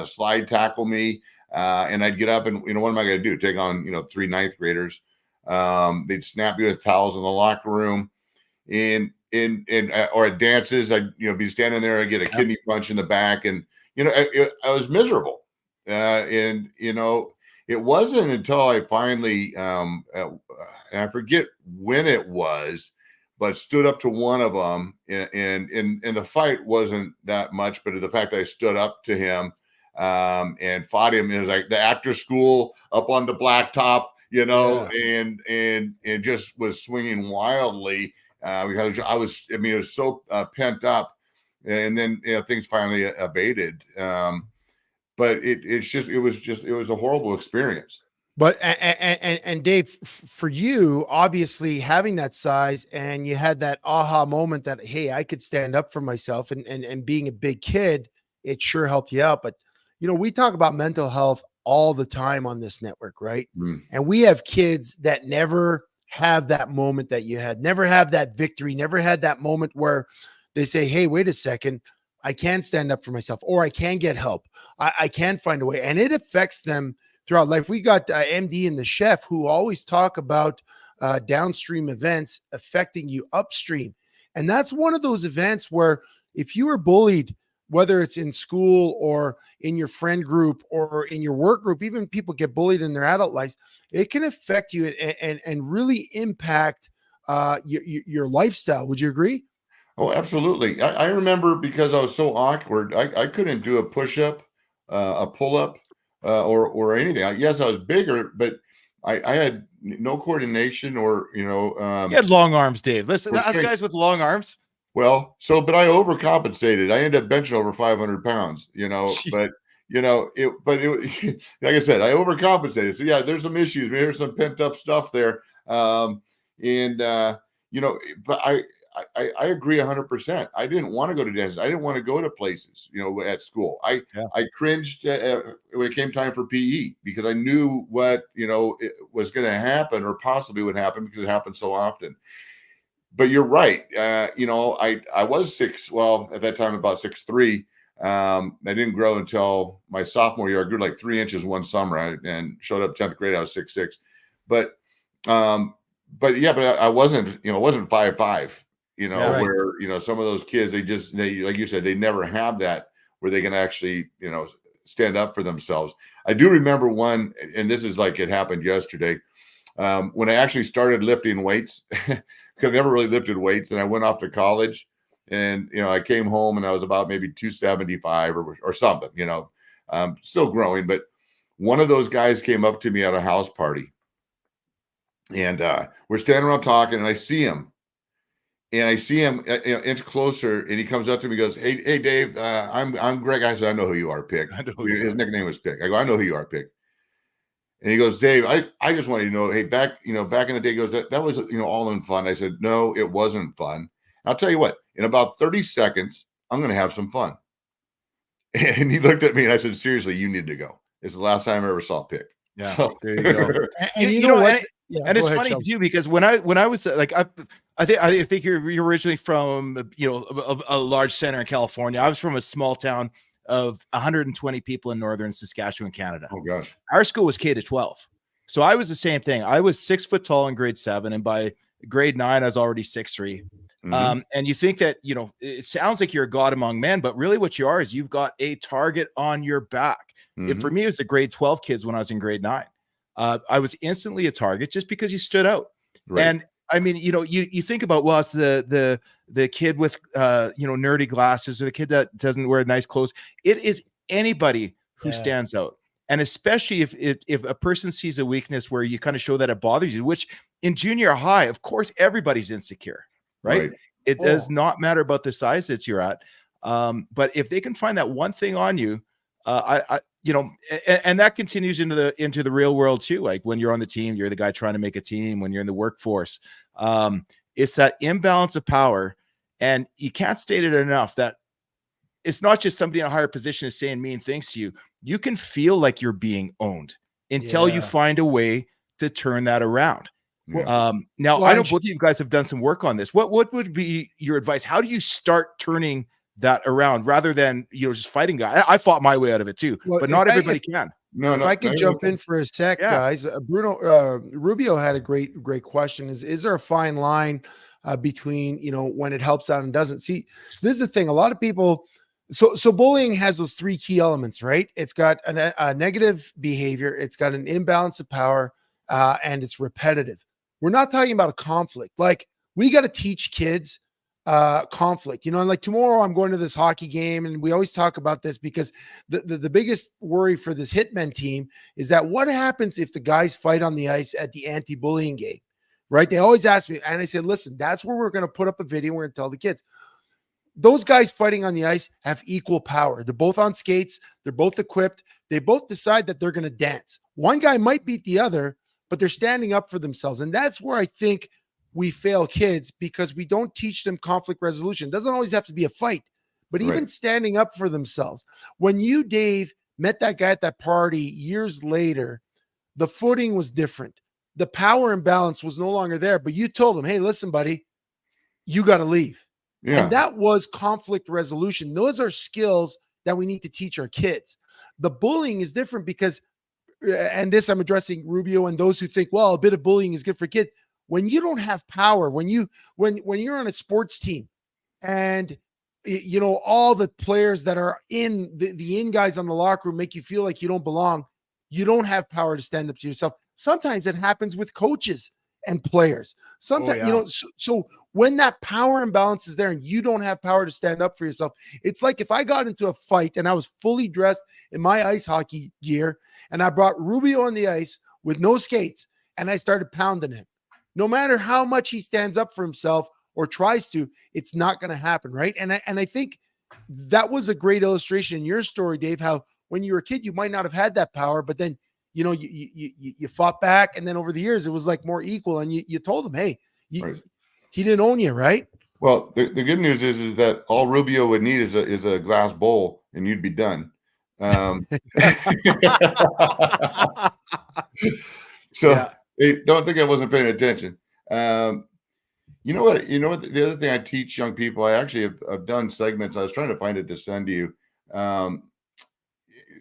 slide tackle me. And I'd get up and, what am I going to do? Take on, 3 9th graders. They'd snap me with towels in the locker room. Or at dances, I'd, be standing there and get a kidney punch in the back. And, I was miserable. And it wasn't until I finally, and I forget when it was, but stood up to one of them. And the fight wasn't that much, but the fact that I stood up to him and fought him, it was like the after school up on the blacktop, and just was swinging wildly because it was so pent up. And then things finally abated, but it was a horrible experience. But and Dave, for you, obviously having that size, and you had that aha moment that, hey, I could stand up for myself, and being a big kid, it sure helped you out. But we talk about mental health all the time on this network, right? And we have kids that never have that moment that you had, never have that victory, never had that moment where they say, hey, wait a second, I can stand up for myself, or I can get help. I can find a way. And it affects them throughout life. We got MD and the chef who always talk about downstream events affecting you upstream. And that's one of those events where if you were bullied, whether it's in school or in your friend group or in your work group, even people get bullied in their adult lives, it can affect you and really impact your lifestyle. Would you agree? Oh, absolutely. I remember, because I was so awkward, I couldn't do a push-up, a pull-up, or anything. Yes, I was bigger, but I had no coordination or, you had long arms, Dave. Listen, us guys with long arms. Well, but I overcompensated. I ended up benching over 500 pounds, but it like I said, I overcompensated. So yeah, there's some issues. There's some pent up stuff there. But I agree 100%. I didn't want to go to dances. I didn't want to go to places, at school. I cringed when it came time for PE, because I knew what, it was going to happen or possibly would happen, because it happened so often. But you're right. I was at that time about 6'3". I didn't grow until my sophomore year. I grew like 3 inches one summer and showed up 10th grade. I was 6'6". But I wasn't 5'5". Right. Where, some of those kids, they like you said, they never have that where they can actually, stand up for themselves. I do remember one, and this is like it happened yesterday, when I actually started lifting weights, because I never really lifted weights, and I went off to college, and, I came home and I was about maybe 275 or something, still growing. But one of those guys came up to me at a house party, and we're standing around talking, and I see him. And I see him inch closer, and he comes up to me and goes, Hey, Dave, I'm Greg. I said, I know who you are, Pick. His nickname was Pick. I go, I know who you are, Pick. And he goes, Dave, I just want you to know, hey, back in the day, he goes, that was, all in fun. I said, no, it wasn't fun. I'll tell you what, in about 30 seconds, I'm going to have some fun. And he looked at me, and I said, seriously, you need to go. It's the last time I ever saw Pick. Yeah, so, there you go. And you know what? And it's funny too, because when I was like, I think you're originally from, a large center in California. I was from a small town of 120 people in northern Saskatchewan, Canada. Oh gosh. Our school was K to 12. So I was the same thing. I was 6 foot tall in grade 7, and by grade 9 I was already 6'3". And you think that, it sounds like you're a god among men, but really what you are is you've got a target on your back. If for me, it was the grade 12 kids when I was in grade 9. I was instantly a target just because you stood out. Right. And I mean, you think about, well, it's the kid with nerdy glasses, or the kid that doesn't wear nice clothes. It is anybody who stands out. And especially if a person sees a weakness where you kind of show that it bothers you, which in junior high, of course, everybody's insecure, right? It does not matter about the size that you're at. But if they can find that one thing on you, and that continues into the real world too. Like when you're on the team, you're the guy trying to make a team. When you're in the workforce, it's that imbalance of power, and you can't state it enough that it's not just somebody in a higher position is saying mean things to you. You can feel like you're being owned until you find a way to turn that around. Now, I know both of you guys have done some work on this. What would be your advice? How do you start turning that around rather than just fighting guy? I fought my way out of it too, but not everybody can. If I could jump in for a sec, guys. Rubio had a great question. Is there a fine line between when it helps out and doesn't? See, this is the thing. A lot of people. So bullying has those 3 key elements, right? It's got a negative behavior, it's got an imbalance of power, and it's repetitive. We're not talking about a conflict. Like, we got to teach kids conflict. And like tomorrow I'm going to this hockey game, and we always talk about this because the biggest worry for this Hitmen team is that what happens if the guys fight on the ice at the anti-bullying game, right? They always ask me, and I said, listen, that's where we're going to put up a video. We're going to tell the kids. Those guys fighting on the ice have equal power. They're both on skates. They're both equipped. They both decide that they're going to dance. One guy might beat the other, but they're standing up for themselves. And that's where I think we fail kids, because we don't teach them conflict resolution. It doesn't always have to be a fight, but even standing up for themselves. When you, Dave, met that guy at that party years later, the footing was different. The power imbalance was no longer there, but you told him, hey, listen, buddy, you got to leave. Yeah. And that was conflict resolution. Those are skills that we need to teach our kids. The bullying is different because, and this I'm addressing Rubio and those who think, well, a bit of bullying is good for kids. When you don't have power, when you're on a sports team and all the players that are in the in guys on the locker room make you feel like you don't belong, you don't have power to stand up to yourself. Sometimes it happens with coaches and players. Sometimes, so when that power imbalance is there and you don't have power to stand up for yourself, it's like if I got into a fight and I was fully dressed in my ice hockey gear and I brought Rubio on the ice with no skates and I started pounding him. No matter how much he stands up for himself or tries to, it's not going to happen, right? And I think that was a great illustration in your story, Dave, how when you were a kid, you might not have had that power, but then you fought back, and then over the years it was like more equal, and you told him, hey, he didn't own you, right? Well, the good news is that all Rubio would need is a glass bowl, and you'd be done. Hey, don't think I wasn't paying attention. You know what? The other thing I teach young people, I actually have done segments. I was trying to find it to send to you.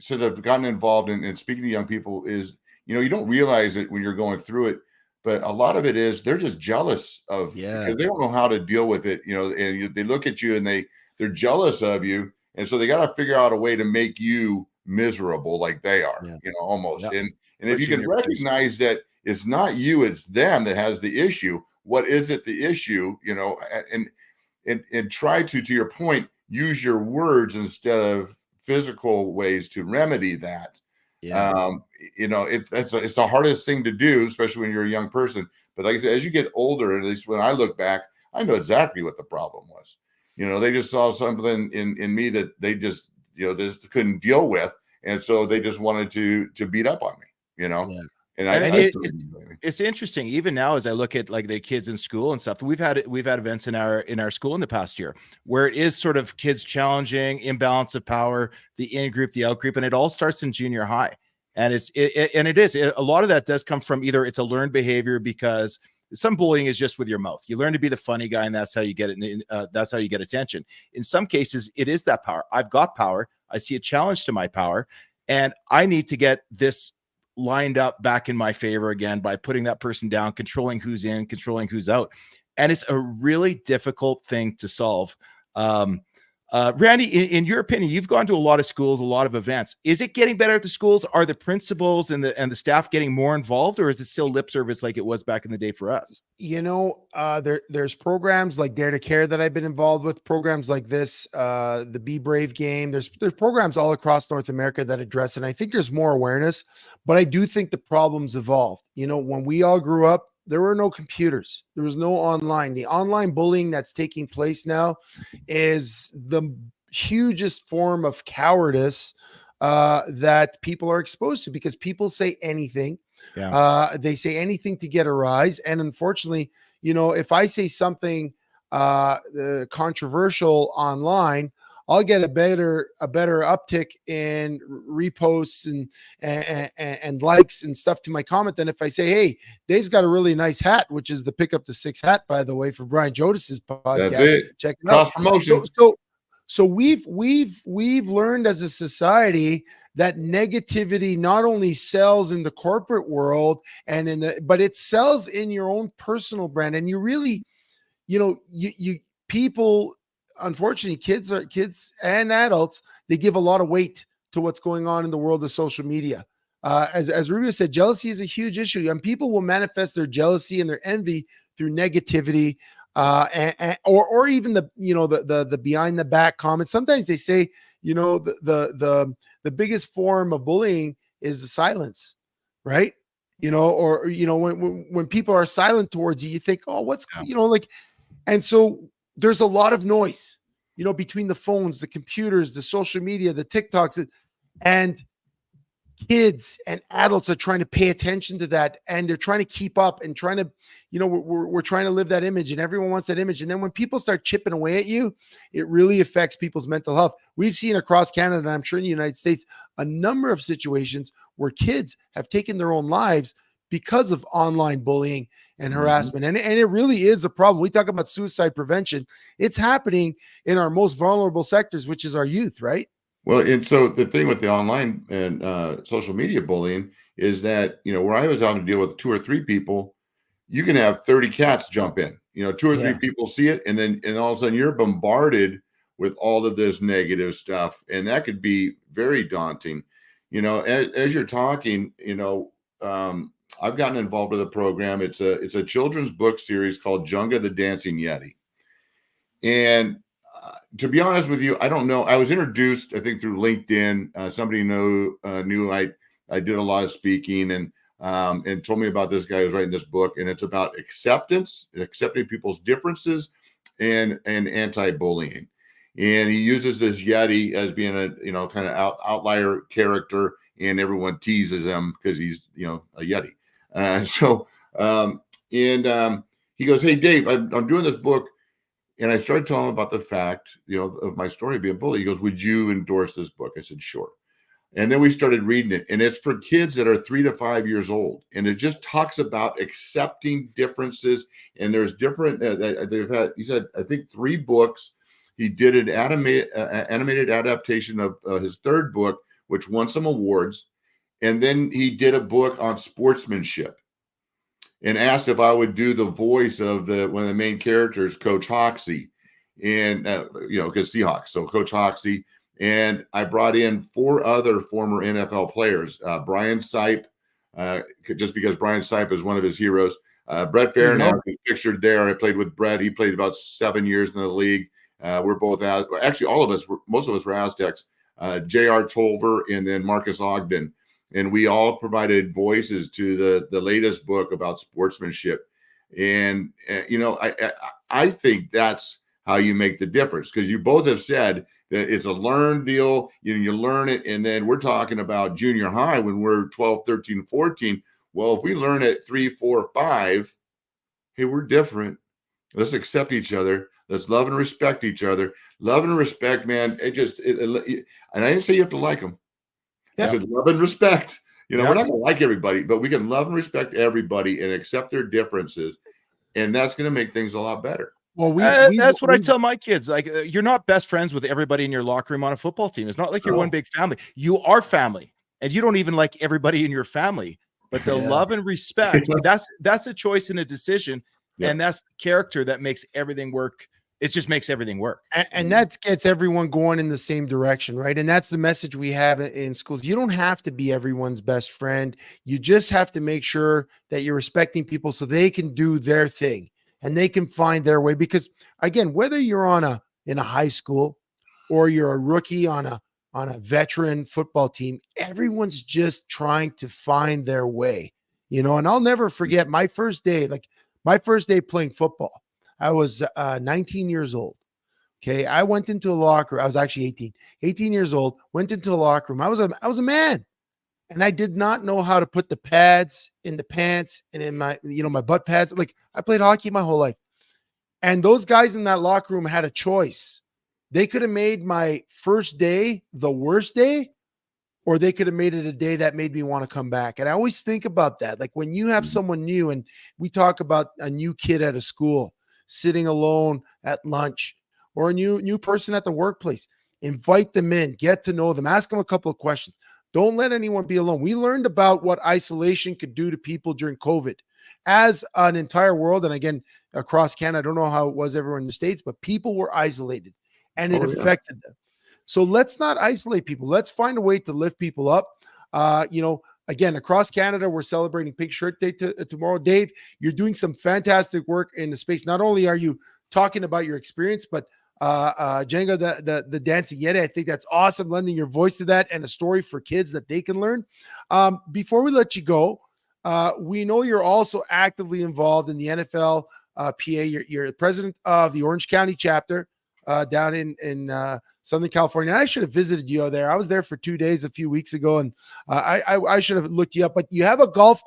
Since I've gotten involved in speaking to young people, is you don't realize it when you're going through it, but a lot of it is they're just jealous of because they don't know how to deal with it. And they look at you and they're jealous of you, and so they got to figure out a way to make you miserable like they are. Almost. And if you can recognize that it's not you, it's them that has the issue. What is it? The issue, and try to your point, use your words instead of physical ways to remedy that. It's the hardest thing to do, especially when you're a young person. But like I said, as you get older, at least when I look back, I know exactly what the problem was. They just saw something in me that they just couldn't deal with, and so they just wanted to beat up on me. And it's interesting even now as I look at like the kids in school and stuff. We've had events in our school in the past year where it is sort of kids challenging imbalance of power, the in group, the out group, and it all starts in junior high. And a lot of that does come from either it's a learned behavior because Some bullying is just with your mouth. You learn to be the funny guy, and that's how you get it. That's how you get attention. In some cases, it is that power. I've got power. I see a challenge to my power, and I need to get this lined up back in my favor again by putting that person down, controlling who's in, controlling who's out. And it's a really difficult thing to solve. Randy, in your opinion, you've gone to a lot of schools, a lot of events. Is it getting better at the schools? Are the principals and the staff getting more involved, or is it still lip service like it was back in the day for us? There's programs like Dare to Care that I've been involved with, programs like this, the Be Brave game. There's programs all across North America that address it. And I think there's more awareness, but I do think the problems evolved. When we all grew up, there were no computers. There was no online. The online bullying that's taking place now is the hugest form of cowardice that people are exposed to, because people say anything. Yeah. They say anything to get a rise. And unfortunately, if I say something controversial online, I'll get a better uptick in reposts and likes and stuff to my comment than if I say, hey, Dave's got a really nice hat, which is the Pick Up the Six hat, by the way, for Brian Jodas's podcast. That's it. Check it Cross out. promotion. So we've learned as a society that negativity not only sells in the corporate world but it sells in your own personal brand. And you really, people, unfortunately, kids and adults, they give a lot of weight to what's going on in the world of social media. As Rubio said, jealousy is a huge issue, and people will manifest their jealousy and their envy through negativity, or even the behind the back comments. Sometimes they say, the biggest form of bullying is the silence, right? When people are silent towards you, you think, oh, what's and so there's a lot of noise, between the phones, the computers, the social media, the TikToks, and kids and adults are trying to pay attention to that, and they're trying to keep up and trying to, we're trying to live that image, and everyone wants that image. And then when people start chipping away at you, it really affects people's mental health. We've seen across Canada, and I'm sure in the United States, a number of situations where kids have taken their own lives because of online bullying and harassment. And it really is a problem. We talk about suicide prevention. It's happening in our most vulnerable sectors, which is our youth, right? Well, and so the thing with the online and social media bullying is that, where I was having to deal with 2 or 3 people, you can have 30 cats jump in, 2 or 3 people see it. And all of a sudden you're bombarded with all of this negative stuff. And that could be very daunting. As you're talking, I've gotten involved with a program. It's a children's book series called Junga the Dancing Yeti. And to be honest with you, I don't know. I was introduced, I think, through LinkedIn. Somebody knew I did a lot of speaking and told me about this guy who's writing this book. And it's about accepting people's differences and anti-bullying. And he uses this Yeti as being a, kind of outlier character, and everyone teases him because he's, a Yeti. He goes, hey, Dave, I'm doing this book. And I started telling him about the fact, of my story being bullied. He goes, would you endorse this book? I said, sure. And then we started reading it. And it's for kids that are 3 to 5 years old. And it just talks about accepting differences. And there's different, he said, I think 3 books. He did an animated adaptation of his 3rd book, which won some awards. And then he did a book on sportsmanship and asked if I would do the voice of one of the main characters, Coach Hoxie, and because Seahawks, so Coach Hoxie. And I brought in 4 other former NFL players, Brian Sipe, just because Brian Sipe is one of his heroes. Brett Fairnow is pictured there. I played with Brett. He played about 7 years in the league. We're both actually all of us, most of us were Aztecs. J.R. Tolver and then Marcus Ogden. And we all provided voices to the latest book about sportsmanship. And, I think that's how you make the difference, because you both have said that it's a learned deal. You learn it. And then we're talking about junior high when we're 12, 13, 14. Well, if we learn at 3, 4, 5, hey, we're different. Let's accept each other. Let's love and respect each other. Love and respect, man. And I didn't say you have to like them. I said love and respect. We're not going to like everybody, but we can love and respect everybody and accept their differences. and that's going to make things a lot better. Well, that's what I tell my kids. Like, you're not best friends with everybody in your locker room on a football team. It's not like you're one big family. You are family, and you don't even like everybody in your family. But the love and respect, that's a choice and a decision, and that's character that makes everything work. It just makes everything work. And that gets everyone going in the same direction, right? And that's the message we have in schools. You don't have to be everyone's best friend. You just have to make sure that you're respecting people so they can do their thing and they can find their way. Because again, whether you're in a high school or you're a rookie on a veteran football team, everyone's just trying to find their way, And I'll never forget my first day playing football. I was 19 years old. Okay. I went into a locker. I was actually 18 years old, went into a locker room. I was a man, and I did not know how to put the pads in the pants and in my butt pads. Like, I played hockey my whole life. And those guys in that locker room had a choice. They could have made my first day the worst day, or they could have made it a day that made me want to come back. And I always think about that. Like, when you have someone new, and we talk about a new kid at a school sitting alone at lunch, or a new person at the workplace, invite them in, get to know them, ask them a couple of questions. Don't let anyone be alone. We learned about what isolation could do to people during COVID as an entire world. And again, across Canada, I don't know how it was everywhere in the States, but people were isolated and it affected them. So let's not isolate people. Let's find a way to lift people up. Again, across Canada, we're celebrating Pink Shirt Day tomorrow. Dave, you're doing some fantastic work in the space. Not only are you talking about your experience, but Django, the Dancing Yeti, I think that's awesome, lending your voice to that and a story for kids that they can learn. Before we let you go, we know you're also actively involved in the NFL PA. You're the president of the Orange County chapter down in Southern California. I should have visited you there. I was there for 2 days a few weeks ago, and I should have looked you up. But you have a golf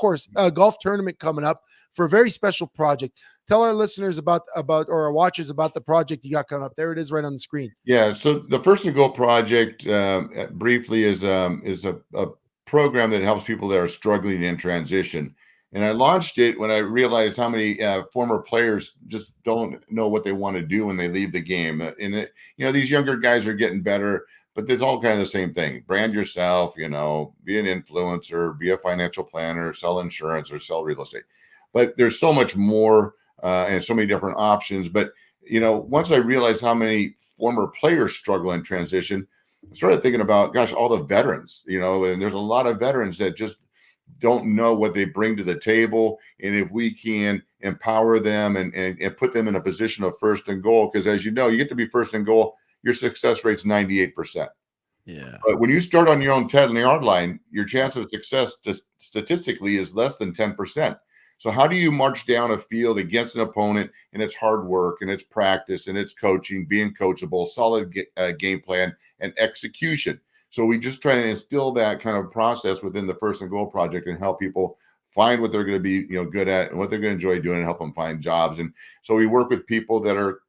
tournament coming up for a very special project. Tell our listeners about or our watchers about the project you got coming up. There it is, right on the screen. Yeah. So the First and Goal project, briefly, is a program that helps people that are struggling in transition. And I launched it when I realized how many former players just don't know what they want to do when they leave the game. And these younger guys are getting better, but there's all kind of the same thing. Brand yourself, be an influencer, be a financial planner, sell insurance, or sell real estate. But there's so much more and so many different options. But, once I realized how many former players struggle in transition, I started thinking about, gosh, all the veterans, and there's a lot of veterans that just don't know what they bring to the table. And if we can empower them and put them in a position of first and goal, because as you get to be first and goal, your success rate's 98%. Yeah. But when you start on your own 10-yard line, your chance of success statistically is less than 10%. So how do you march down a field against an opponent? And it's hard work, and it's practice, and it's coaching, being coachable, solid game plan, and execution. So we just try to instill that kind of process within the First and Goal project and help people find what they're going to be, good at and what they're going to enjoy doing, and help them find jobs. And so we work with people that are,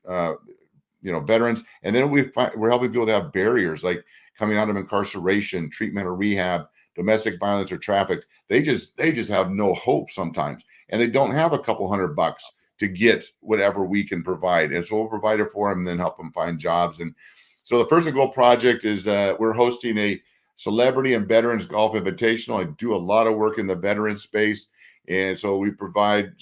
veterans, and then we're helping people that have barriers like coming out of incarceration, treatment or rehab, domestic violence, or trafficked. They just have no hope sometimes, and they don't have a couple $100 to get whatever we can provide. And so we'll provide it for them and then help them find jobs. And so the First and Goal project is we're hosting a celebrity and veterans golf invitational. I do a lot of work in the veteran space. And so we provide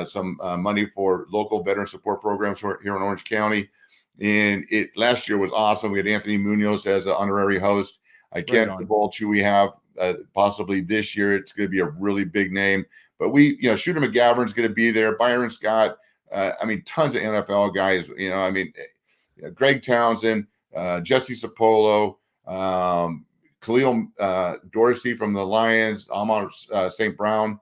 some money for local veteran support programs here in Orange County. And last year was awesome. We had Anthony Munoz as an honorary host. I can't divulge who we have. Possibly this year, it's going to be a really big name. But Shooter McGavern's going to be there. Byron Scott. Tons of NFL guys. Greg Townsend. Jesse Sapolo, Khalil Dorsey from the Lions, Amon-Ra St. Brown.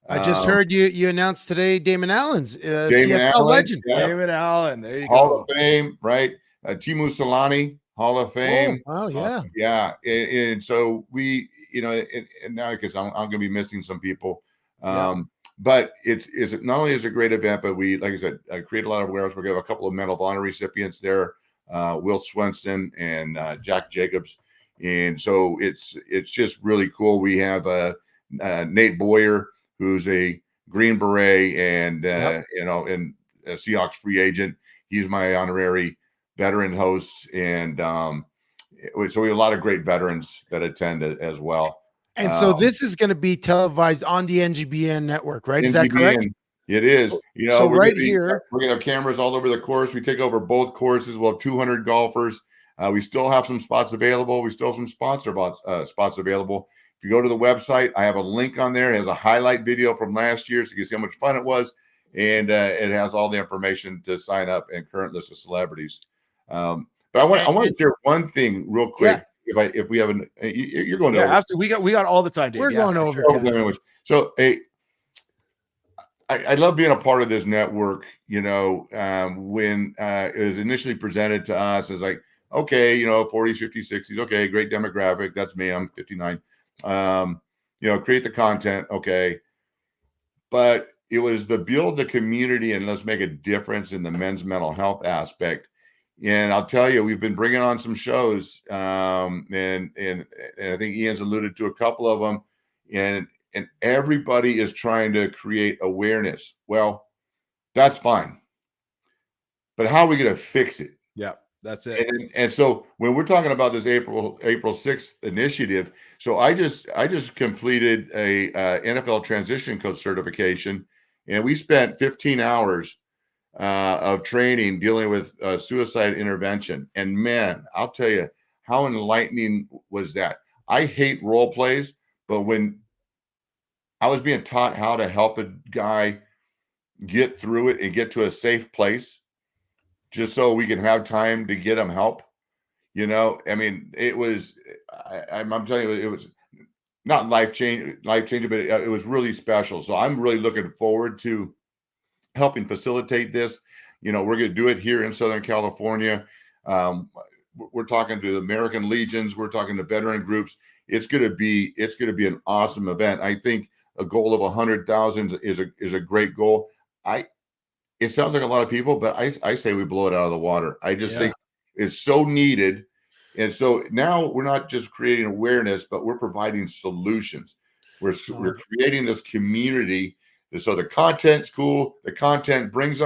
I just heard you announced today Damon Allen's CFL legend. Yeah. Damon Allen, there you Hall go. of Fame, right? Timu Solani, Hall of Fame. Oh, yeah. Awesome. Yeah. And so we, and now because I'm going to be missing some people. But it's not only is it a great event, but we, like I said, create a lot of awareness. We're going to have a couple of Medal of Honor recipients there, Will Swenson and Jack Jacobs. And so it's just really cool. We have Nate Boyer, who's a Green Beret and Yep. and a Seahawks free agent. He's my honorary veteran host, and so we have a lot of great veterans that attend as well. And so this is going to be televised on the NGBN network, right? Is that correct? NGBN, it is. So We're right gonna here, we're gonna have cameras all over the course. We take over both courses. We'll have 200 golfers. We still have some spots available. We still have some spots available. If you go to the website, I have a link on there. It has a highlight video from last year, so you can see how much fun it was, and it has all the information to sign up and current list of celebrities. But I want to share one thing real quick. If we have you're going to absolutely. We got all the time, Dave. We're going over. So hey, I love being a part of this network. When it was initially presented to us as like, okay, 40s, 50s, 60s, okay, great demographic. That's me. I'm 59. Create the content, okay. But it was the build the community and let's make a difference in the men's mental health aspect. And I'll tell you, we've been bringing on some shows, and I think Ian's alluded to a couple of them, and everybody is trying to create awareness. Well, that's fine, but how are we going to fix it? Yeah, that's it. And so when we're talking about this April 6th initiative, so I just completed a NFL transition coach certification, and we spent 15 hours of training dealing with suicide intervention. And man, I'll tell you how enlightening was that. I hate role plays, but when I was being taught how to help a guy get through it and get to a safe place, just so we can have time to get him help, I mean, it was, I'm telling you, it was not life changing, but it was really special. So I'm really looking forward to helping facilitate this. We're going to do it here in Southern California. We're talking to the American Legions. We're talking to veteran groups. It's going to be an awesome event. I think a goal of 100,000 is a great goal. It sounds like a lot of people, but I say we blow it out of the water. I just think it's so needed. And so now we're not just creating awareness, but we're providing solutions. We're creating this community. So the content's cool. The content brings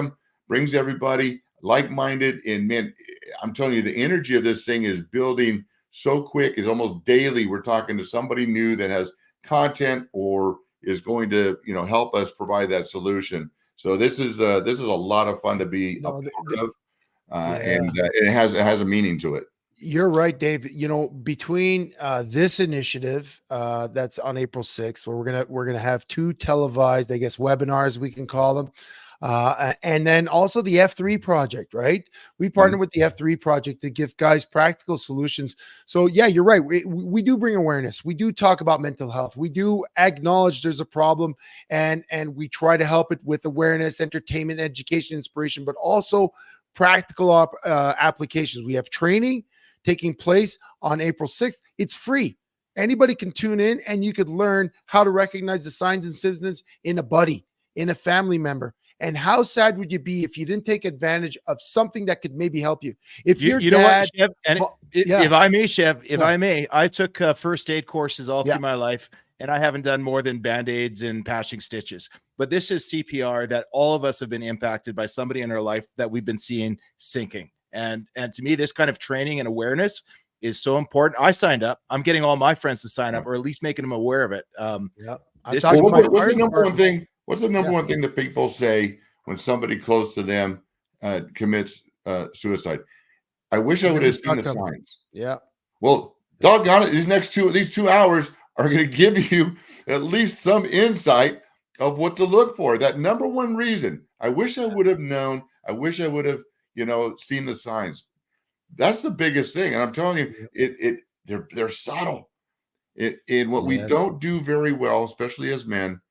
everybody like-minded. And man, I'm telling you, the energy of this thing is building so quick. It's almost daily. We're talking to somebody new that has content or is going to, help us provide that solution. So this is a lot of fun to be a part of, and it has a meaning to it. You're right, Dave. Between this initiative that's on April 6th, where we're gonna have 2 televised, I guess, webinars, we can call them, and then also the F3 project, right? We partnered with the F3 project to give guys practical solutions. So yeah, you're right. We do bring awareness. We do talk about mental health. We do acknowledge there's a problem, and we try to help it with awareness, entertainment, education, inspiration, but also practical applications. We have training taking place on April 6th. It's free. Anybody can tune in and you could learn how to recognize the signs and symptoms in a buddy, in a family member. And how sad would you be if you didn't take advantage of something that could maybe help you? If your you dad, know what, Chev, and if I may, Chev, I may, I took first aid courses all through my life, and I haven't done more than Band-Aids and patching stitches. But this is CPR that all of us have been impacted by somebody in our life that we've been seeing sinking. And to me, this kind of training and awareness is so important. I signed up. I'm getting all my friends to sign up, or at least making them aware of it. What's the number one thing? What's the number one thing that people say when somebody close to them commits suicide? I wish I would have seen the signs. Yeah. Well, doggone it, these 2 hours are going to give you at least some insight of what to look for. That number one reason. I wish I would have known. I wish I would have, seen the signs. That's the biggest thing. And I'm telling you, they're subtle. In what we don't do very well, especially as men,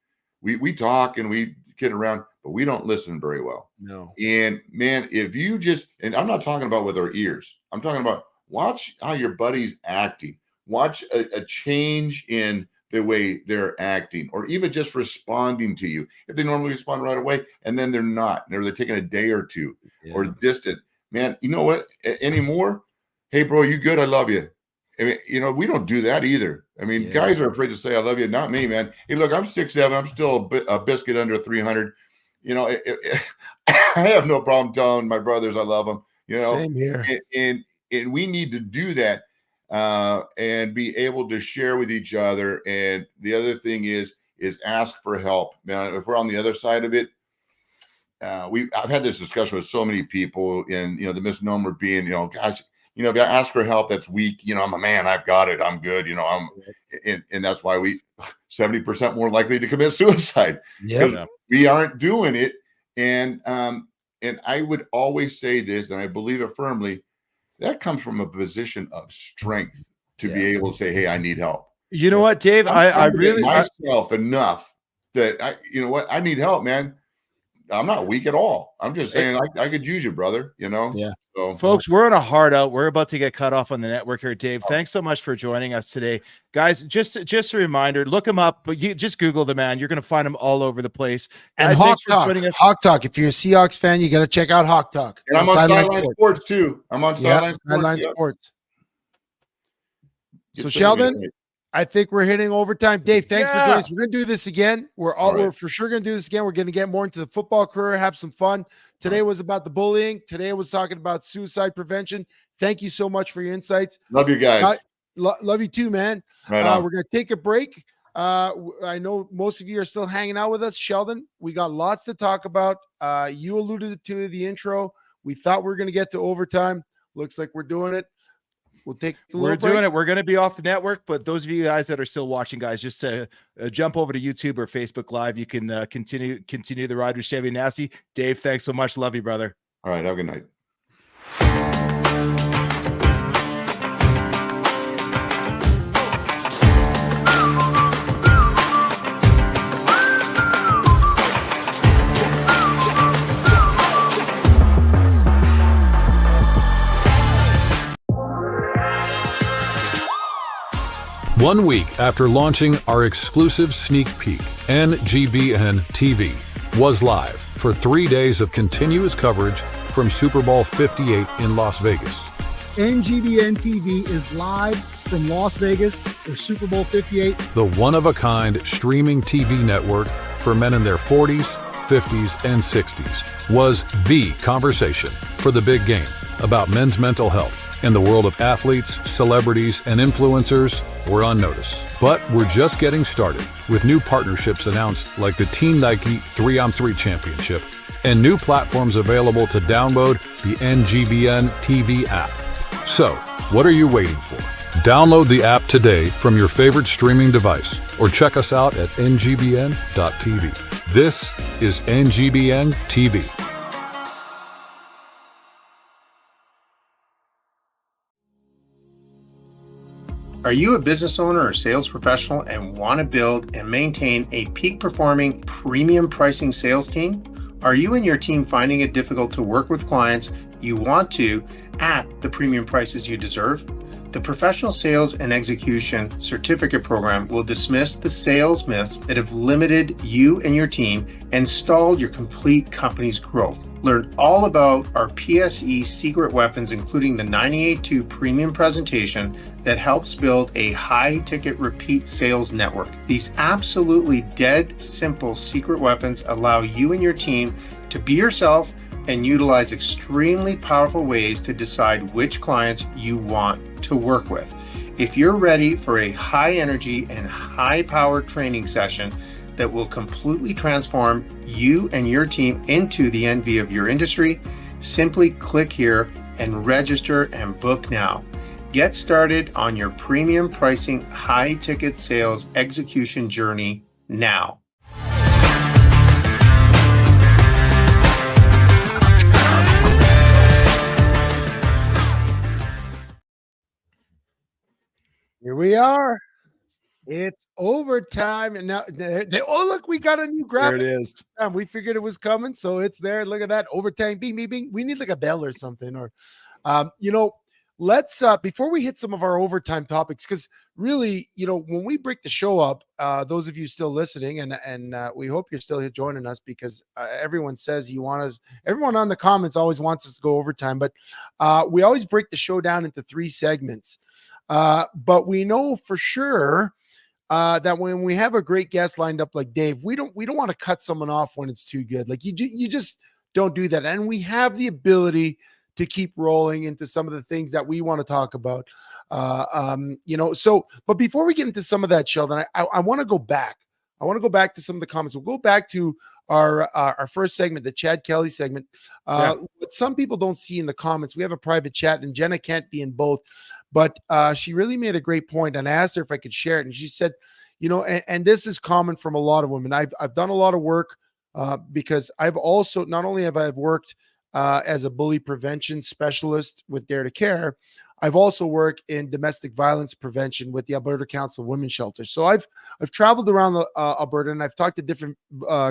we talk and we kid around, but we don't listen very well. No. And man, if you and I'm not talking about with our ears, I'm talking about watch how your buddy's acting. Watch a change in the way they're acting, or even just responding to you. If they normally respond right away and then they're not, or they're taking a day or two or distant, man, you know what? Anymore? Hey, bro, you good? I love you. I mean, we don't do that either. I mean, Yeah. guys are afraid to say I love you. Not me, man. Hey, look, I'm 6'7". I'm still a biscuit under 300. You know, I have no problem telling my brothers I love them. You know, Same here. And we need to do that and be able to share with each other. And the other thing is ask for help. Now, if we're on the other side of it, I've had this discussion with so many people, and the misnomer being, gosh, if I ask for help, that's weak. I'm a man, I've got it, I'm good. And that's why we 70% more likely to commit suicide because we aren't doing it. And I would always say this, and I believe it firmly, that comes from a position of strength to be able to say, hey, I need help. You know what, Dave? I really myself enough that I need help, man. I'm not weak at all. I'm just saying I could use you, brother. Yeah. So, folks, we're on a hard out. We're about to get cut off on the network here, Dave. Thanks so much for joining us today, guys. Just a reminder, look him up. But you just Google the man. You're going to find him all over the place. And guys, Hawk Talk. If you're a Seahawks fan, you got to check out Hawk Talk. And I'm on Sideline Sports too. I'm on Sideline Sports. So Sheldon, I think we're hitting overtime. Dave, thanks for doing this. We're going to do this again. We're for sure going to do this again. We're going to get more into the football career, have some fun. Today was about the bullying. Today was talking about suicide prevention. Thank you so much for your insights. Love you guys. Love you too, man. We're going to take a break. I know most of you are still hanging out with us. Sheldon, we got lots to talk about. You alluded to the intro. We thought we were going to get to overtime. Looks like we're doing it. We'll take We're doing it. We're going to be off the network, but those of you guys that are still watching, guys, just jump over to YouTube or Facebook Live. You can continue the ride with Chevy Nasty. Dave, thanks so much. Love you, brother. All right. Have a good night. 1 week after launching our exclusive sneak peek, NGBN TV was live for 3 days of continuous coverage from Super Bowl 58 in Las Vegas. NGBN TV is live from Las Vegas for Super Bowl 58. The one-of-a-kind streaming TV network for men in their 40s, 50s, and 60s was the conversation for the big game about men's mental health. In the world of athletes, celebrities, and influencers, we're on notice. But we're just getting started with new partnerships announced like the Team Nike 3-on-3 Championship and new platforms available to download the NGBN TV app. So, what are you waiting for? Download the app today from your favorite streaming device or check us out at ngbn.tv. This is NGBN TV. Are you a business owner or sales professional and want to build and maintain a peak performing premium pricing sales team? Are you and your team finding it difficult to work with clients you want to at the premium prices you deserve? The Professional Sales and Execution Certificate Program will dismiss the sales myths that have limited you and your team and stalled your complete company's growth. Learn all about our PSE secret weapons, including the 98.2 premium presentation that helps build a high-ticket repeat sales network. These absolutely dead simple secret weapons allow you and your team to be yourself and utilize extremely powerful ways to decide which clients you want to work with. If you're ready for a high energy and high power training session that will completely transform you and your team into the envy of your industry, simply click here and register and book now. Get started on your premium pricing high ticket sales execution journey now. Here we are. It's overtime, and now oh look, we got a new graphic. There it is. We figured it was coming, so it's there. Look at that overtime. Bing, bing, bing. We need like a bell or something, or let's before we hit some of our overtime topics, because really, when we break the show up, those of you still listening, and we hope you're still here joining us, because everyone says everyone on the comments always wants us to go overtime, but we always break the show down into 3 segments. But we know for sure that when we have a great guest lined up like Dave, we don't want to cut someone off when it's too good. Like you just don't do that. And we have the ability to keep rolling into some of the things that we want to talk about. But before we get into some of that, Sheldon, I want to go back. I want to go back to some of the comments. We'll go back to our first segment, the Chad Kelly segment. What some people don't see in the comments, we have a private chat, and Jenna can't be in both, but she really made a great point, and I asked her if I could share it, and she said, and this is common from a lot of women. I've done a lot of work because I've also, not only have I worked as a bully prevention specialist with Dare to Care, I've also worked in domestic violence prevention with the Alberta Council of Women's Shelters. So I've traveled around Alberta, and I've talked to different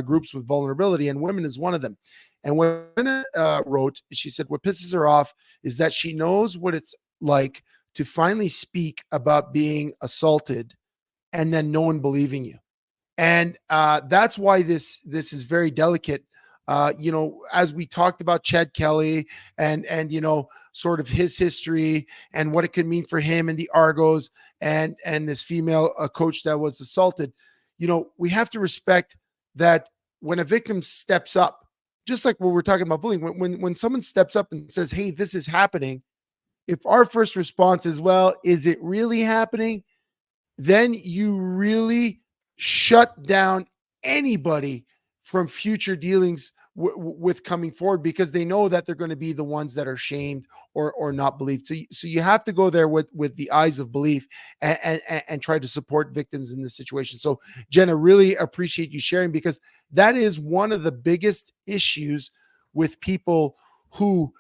groups with vulnerability, and women is one of them. And when wrote, she said what pisses her off is that she knows what it's like to finally speak about being assaulted and then no one believing you. And that's why this is very delicate. As we talked about Chad Kelly and sort of his history and what it could mean for him and the Argos and this female coach that was assaulted, we have to respect that when a victim steps up, just like what we're talking about bullying, when someone steps up and says, hey, this is happening, if our first response is, well, is it really happening? Then you really shut down anybody from future dealings with coming forward, because they know that they're going to be the ones that are shamed or not believed. So you have to go there with the eyes of belief and try to support victims in this situation. So Jenna, really appreciate you sharing, because that is one of the biggest issues with people who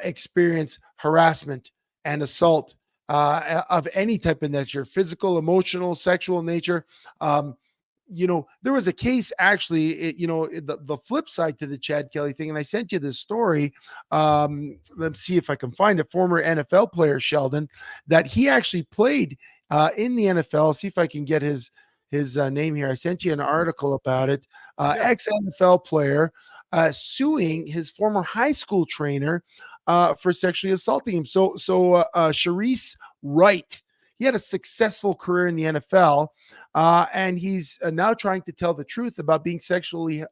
experience harassment and assault of any type of nature, physical, emotional, sexual nature. There was a case actually, the flip side to the Chad Kelly thing, and I sent you this story. Let's see if I can find it. Former NFL player Sheldon, that he actually played in the NFL. See if I can get his name here. I sent you an article about it. Ex-NFL player suing his former high school trainer for sexually assaulting him. So Sharice Wright, he had a successful career in the NFL, and he's now trying to tell the truth about being sexually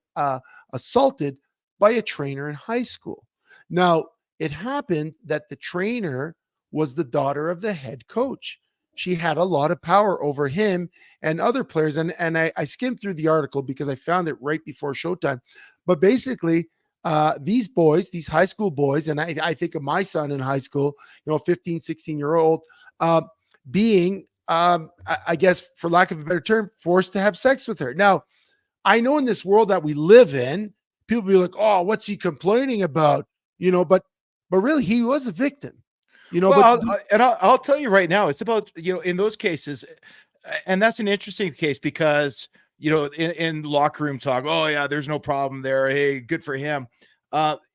assaulted by a trainer in high school. Now, it happened that the trainer was the daughter of the head coach. She had a lot of power over him and other players. And I skimmed through the article because I found it right before showtime. But basically, these boys, these high school boys, and I think of my son in high school, 15, 16-year-old, being, I guess, for lack of a better term, forced to have sex with her. Now, I know in this world that we live in, people be like, "Oh, what's he complaining about?" But really, he was a victim. I'll tell you right now, it's about, in those cases, and that's an interesting case because, in locker room talk, oh yeah, there's no problem there. Hey, good for him.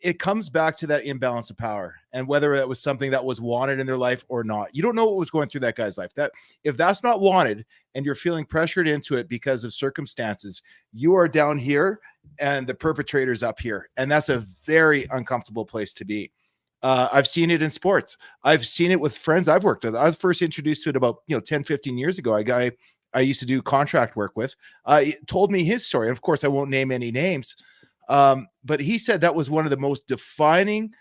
It comes back to that imbalance of power and whether it was something that was wanted in their life or not. You don't know what was going through that guy's life. That if that's not wanted and you're feeling pressured into it because of circumstances, you are down here and the perpetrator's up here. And that's a very uncomfortable place to be. I've seen it in sports. I've seen it with friends I've worked with. I was first introduced to it about 10, 15 years ago. A guy I used to do contract work with told me his story. Of course, I won't name any names. But he said that was one of the most defining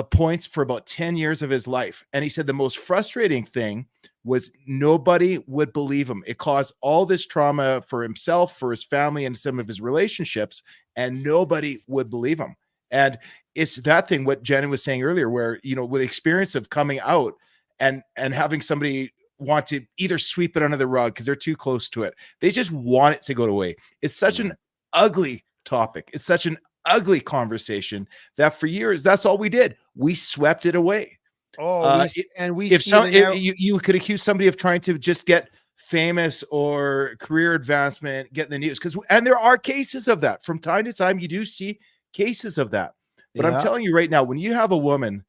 points for about 10 years of his life. And he said the most frustrating thing was nobody would believe him. It caused all this trauma for himself, for his family, and some of his relationships, and nobody would believe him. And it's that thing, what Jenny was saying earlier, where, with the experience of coming out and having somebody want to either sweep it under the rug because they're too close to it. They just want it to go away. It's such an ugly topic. It's such an ugly conversation that for years, that's all we did. We swept it away. You could accuse somebody of trying to just get famous or career advancement, get in the news, and there are cases of that from time to time. You do see cases of that, but I'm telling you right now, when you have a woman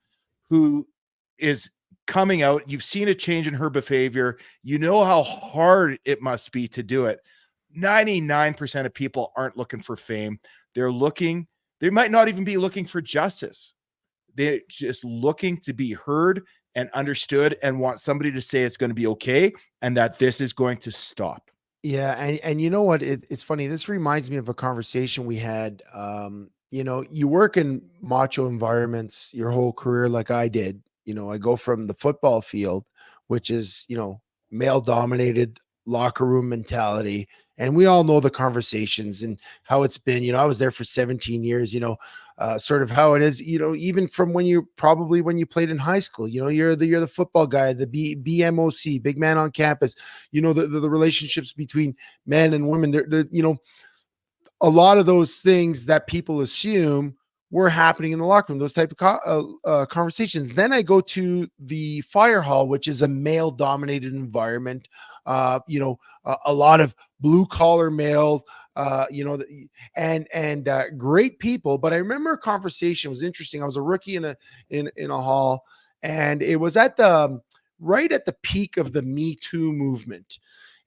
who is coming out, you've seen a change in her behavior, you know how hard it must be to do it. 99% of people aren't looking for fame. They might not even be looking for justice. They're just looking to be heard and understood and want somebody to say it's going to be okay and that this is going to stop. Yeah, and you know what? It's funny. This reminds me of a conversation we had. You work in macho environments your whole career, like I did. I go from the football field, which is male dominated locker room mentality, and we all know the conversations and how it's been. I was there for 17 years. Sort of how it is. Even from when you played in high school. You're the football guy, the BMOC, big man on campus. The relationships between men and women. A lot of those things that people assume were happening in the locker room, those type of conversations. Then I go to the fire hall, which is a male dominated environment. A lot of blue collar male, and great people. But I remember a conversation, it was interesting. I was a rookie in a hall, and it was right at the peak of the Me Too movement.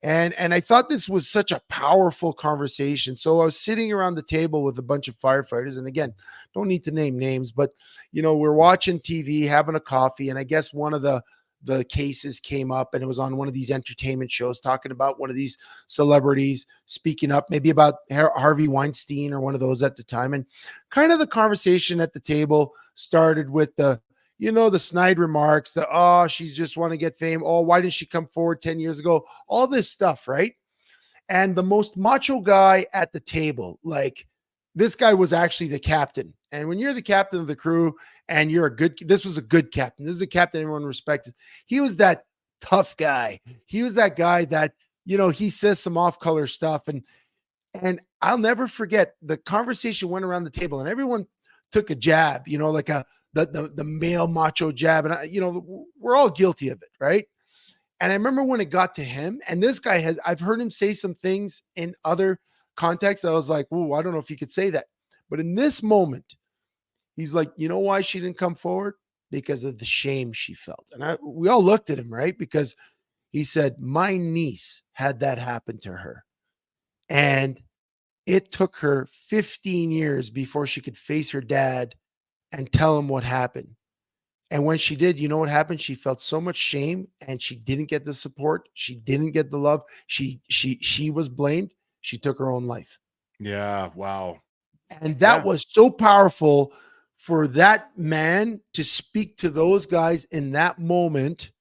And I thought this was such a powerful conversation. So I was sitting around the table with a bunch of firefighters. And again, don't need to name names, but we're watching TV, having a coffee. And I guess one of the cases came up, and it was on one of these entertainment shows talking about one of these celebrities speaking up, maybe about Harvey Weinstein or one of those at the time. And kind of the conversation at the table started with the snide remarks, she's just want to get fame. Oh, why didn't she come forward 10 years ago? All this stuff, right? And the most macho guy at the table, like this guy was actually the captain. And when you're the captain of the crew and this was a good captain. This is a captain everyone respects. He was that tough guy. He was that guy that, he says some off-color stuff. And I'll never forget, the conversation went around the table and everyone took a jab, like the male macho jab. And we're all guilty of it. Right. And I remember when it got to him, and this guy I've heard him say some things in other contexts. I was like, "Ooh, I don't know if you could say that." But in this moment, he's like, "You know why she didn't come forward? Because of the shame she felt." And we all looked at him, right? Because he said, "My niece had that happen to her. And it took her 15 years before she could face her dad and tell him what happened. And when she did, you know what happened? She felt so much shame, and she didn't get the support. She didn't get the love. She was blamed. She took her own life." Yeah. Wow. And that was so powerful for that man to speak to those guys in that moment.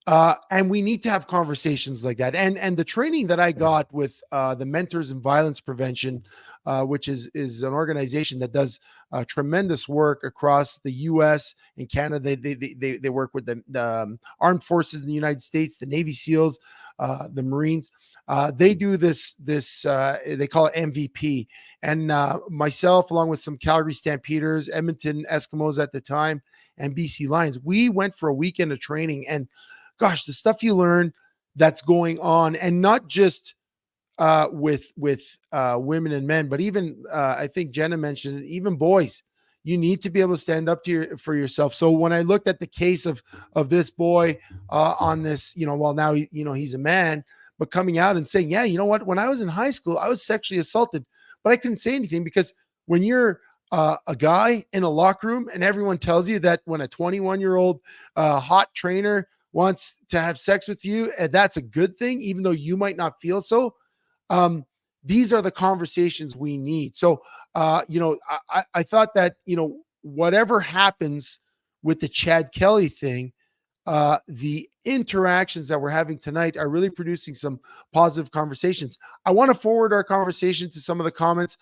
And we need to have conversations like that. And the training that I got with the Mentors in Violence Prevention, which is an organization that does tremendous work across the U.S. and Canada. They work with the armed forces in the United States, the Navy SEALs, the Marines. They do this. They call it MVP. And myself, along with some Calgary Stampeders, Edmonton Eskimos at the time, and BC Lions, we went for a weekend of training. And gosh, the stuff you learn that's going on, and not just with women and men, but even I think Jenna mentioned, even boys. You need to be able to stand up for yourself. So when I looked at the case of this boy on this, well, now he's a man, but coming out and saying, yeah, you know what? When I was in high school, I was sexually assaulted, but I couldn't say anything, because when you're a guy in a locker room and everyone tells you that when a 21-year-old hot trainer wants to have sex with you, and that's a good thing, even though you might not feel so. These are the conversations we need. So, I thought that, whatever happens with the Chad Kelly thing, the interactions that we're having tonight are really producing some positive conversations. I want to forward our conversation to some of the comments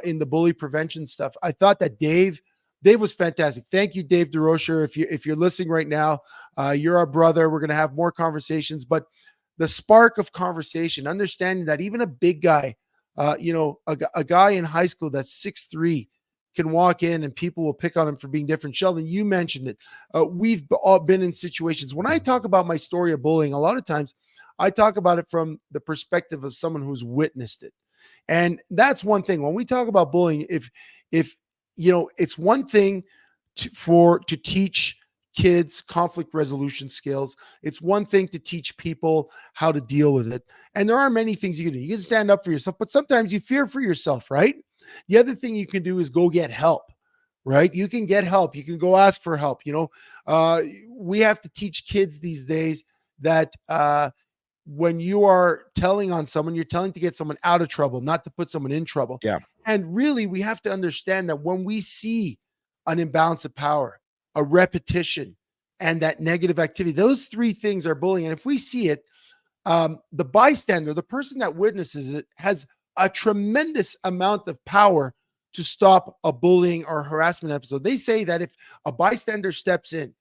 in the bully prevention stuff. I thought that Dave was fantastic. Thank you, Dave DeRocher. If you're listening right now, you're our brother. We're going to have more conversations, but the spark of conversation, understanding that even a big guy, a guy in high school that's 6'3", can walk in and people will pick on him for being different. Sheldon, you mentioned it. We've all been in situations. When I talk about my story of bullying, a lot of times I talk about it from the perspective of someone who's witnessed it. And that's one thing. When we talk about bullying, if it's one thing to teach kids conflict resolution skills. It's one thing to teach people how to deal with it. And there are many things you can do. You can stand up for yourself, but sometimes you fear for yourself, right? The other thing you can do is go get help, right? You can get help. You can go ask for help. We have to teach kids these days that when you are telling on someone, you're telling to get someone out of trouble, not to put someone in trouble. Yeah. And really, we have to understand that when we see an imbalance of power, a repetition, and that negative activity, those three things are bullying. And if we see it, the bystander, the person that witnesses it, has a tremendous amount of power to stop a bullying or harassment episode. They say that if a bystander steps in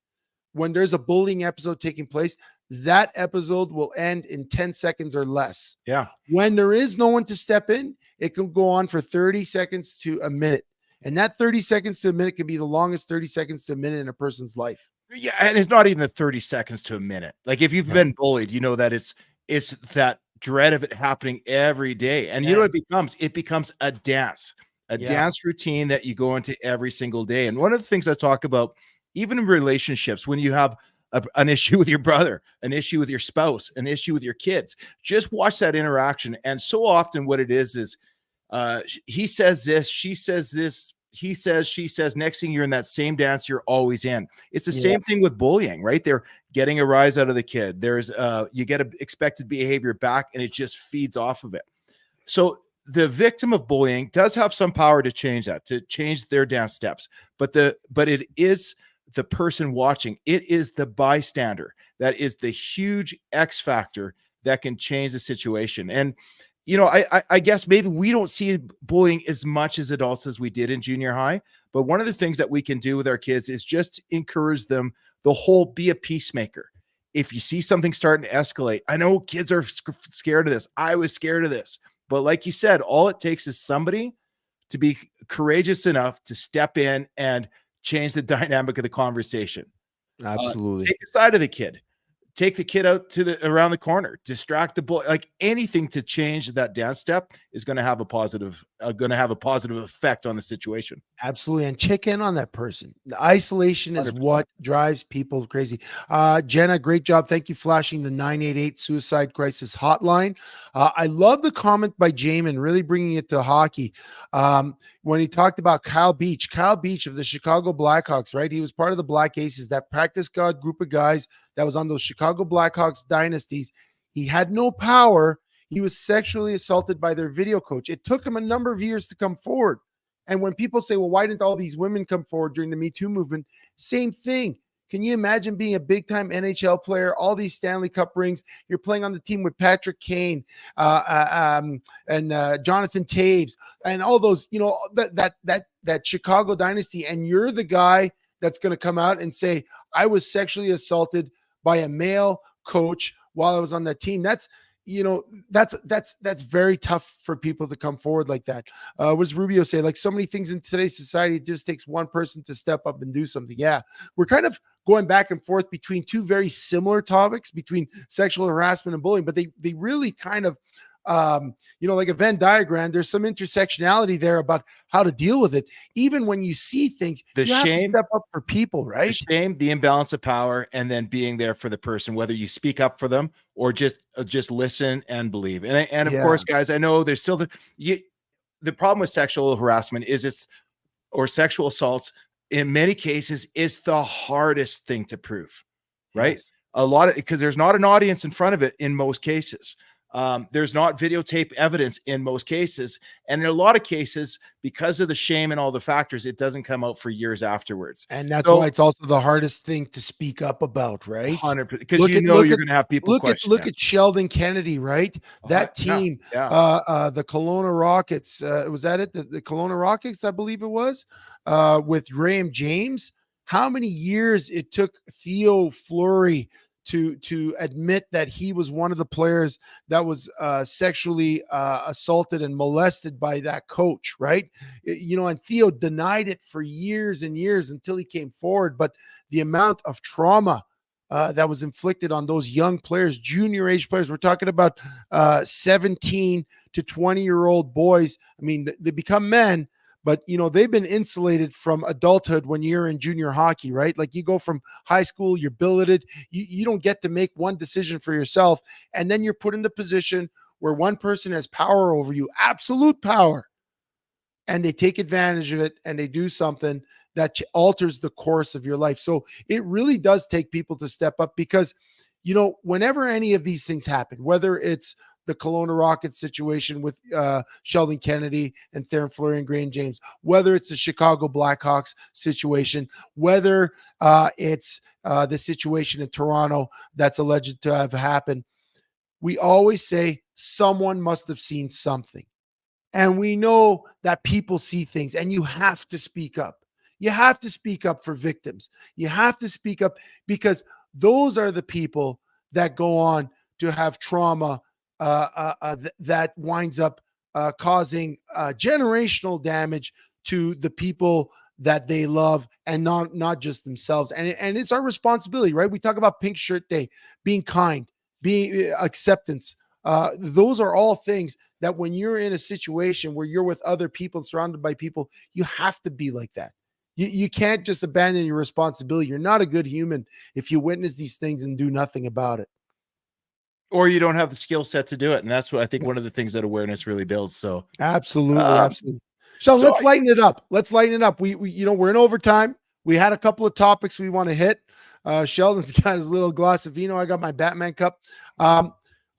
when there's a bullying episode taking place, that episode will end in 10 seconds or less. Yeah. When there is no one to step in, it can go on for 30 seconds to a minute. And that 30 seconds to a minute can be the longest 30 seconds to a minute in a person's life. Yeah, and it's not even the 30 seconds to a minute. Like if you've been bullied, you know that it's that dread of it happening every day. And you know what it becomes a dance routine that you go into every single day. And one of the things I talk about, even in relationships, when you have an issue with your brother, an issue with your spouse, an issue with your kids, just watch that interaction. And so often what it is he says this, she says this, he says, she says, next thing you're in that same dance you're always in. It's the same thing with bullying, right? They're getting a rise out of the kid. There's you get expected behavior back and it just feeds off of it. So the victim of bullying does have some power to change that, to change their dance steps. But it is the person watching. It is the bystander that is the huge X factor that can change the situation. And I guess maybe we don't see bullying as much as adults as we did in junior high. But one of the things that we can do with our kids is just encourage them be a peacemaker. If you see something starting to escalate, I know kids are scared of this. I was scared of this. But like you said, all it takes is somebody to be courageous enough to step in and change the dynamic of the conversation. Absolutely. Take the side of the kid. Take the kid out around the corner, distract the boy, like anything to change that dance step is going to have a positive effect on the situation. Absolutely. And check in on that person. The isolation is 100%. what drives people crazy. Jenna, great job. Thank you flashing the 988 suicide crisis hotline. I love the comment by Jamin, really bringing it to hockey. When he talked about Kyle Beach of the Chicago Blackhawks, right? He was part of the Black Aces, that practice god group of guys that was on those Chicago Blackhawks dynasties. He had no power. He was sexually assaulted by their video coach. It took him a number of years to come forward. And when people say, well, why didn't all these women come forward during the Me Too movement? Same thing. Can you imagine being a big-time NHL player, all these Stanley Cup rings? You're playing on the team with Patrick Kane and Jonathan Taves and all those, that Chicago dynasty. And you're the guy that's going to come out and say, I was sexually assaulted by a male coach while I was on that team. That's very tough for people to come forward like that. What does Rubio say? Like so many things in today's society, it just takes one person to step up and do something. Yeah, we're kind of going back and forth between two very similar topics, between sexual harassment and bullying, but they really kind of, like a Venn diagram, there's some intersectionality there about how to deal with it. Even when you see things, you have to step up for people, right? The shame, the imbalance of power, and then being there for the person, whether you speak up for them or just listen and believe. And of course, guys, I know there's still the problem with sexual harassment or sexual assaults in many cases is the hardest thing to prove, right? Yes. Because there's not an audience in front of it in most cases. There's not videotape evidence in most cases. And in a lot of cases, because of the shame and all the factors, it doesn't come out for years afterwards. And that's why it's also the hardest thing to speak up about, right? 100%. Because you're going to have people question. Look at Sheldon Kennedy, right? That team, the Kelowna Rockets, was that it? The Kelowna Rockets, I believe it was, with Graham James. How many years it took Theo Fleury to admit that he was one of the players that was sexually assaulted and molested by that coach, right? And Theo denied it for years and years until he came forward. But the amount of trauma that was inflicted on those young players, junior age players, we're talking about 17 to 20-year-old boys. I mean, they become men, but they've been insulated from adulthood when you're in junior hockey, right? Like you go from high school, you're billeted, you don't get to make one decision for yourself, and then you're put in the position where one person has power over you, absolute power, and they take advantage of it and they do something that alters the course of your life. So it really does take people to step up because, whenever any of these things happen, whether it's the Kelowna Rockets situation with Sheldon Kennedy and Theron Fleury and Graham James, whether it's the Chicago Blackhawks situation, whether it's the situation in Toronto that's alleged to have happened, we always say someone must have seen something. And we know that people see things, and you have to speak up. You have to speak up for victims. You have to speak up because those are the people that go on to have trauma that winds up causing generational damage to the people that they love and not just themselves. And it's our responsibility, right? We talk about Pink Shirt Day, being kind, being acceptance. Those are all things that when you're in a situation where you're with other people, surrounded by people, you have to be like that. You can't just abandon your responsibility. You're not a good human if you witness these things and do nothing about it. Or you don't have the skill set to do it. And that's what I think one of the things that awareness really builds. So Absolutely. So let's lighten it up. Let's lighten it up. We we're in overtime. We had a couple of topics we want to hit. Sheldon's got his little glass of vino. I got my Batman cup.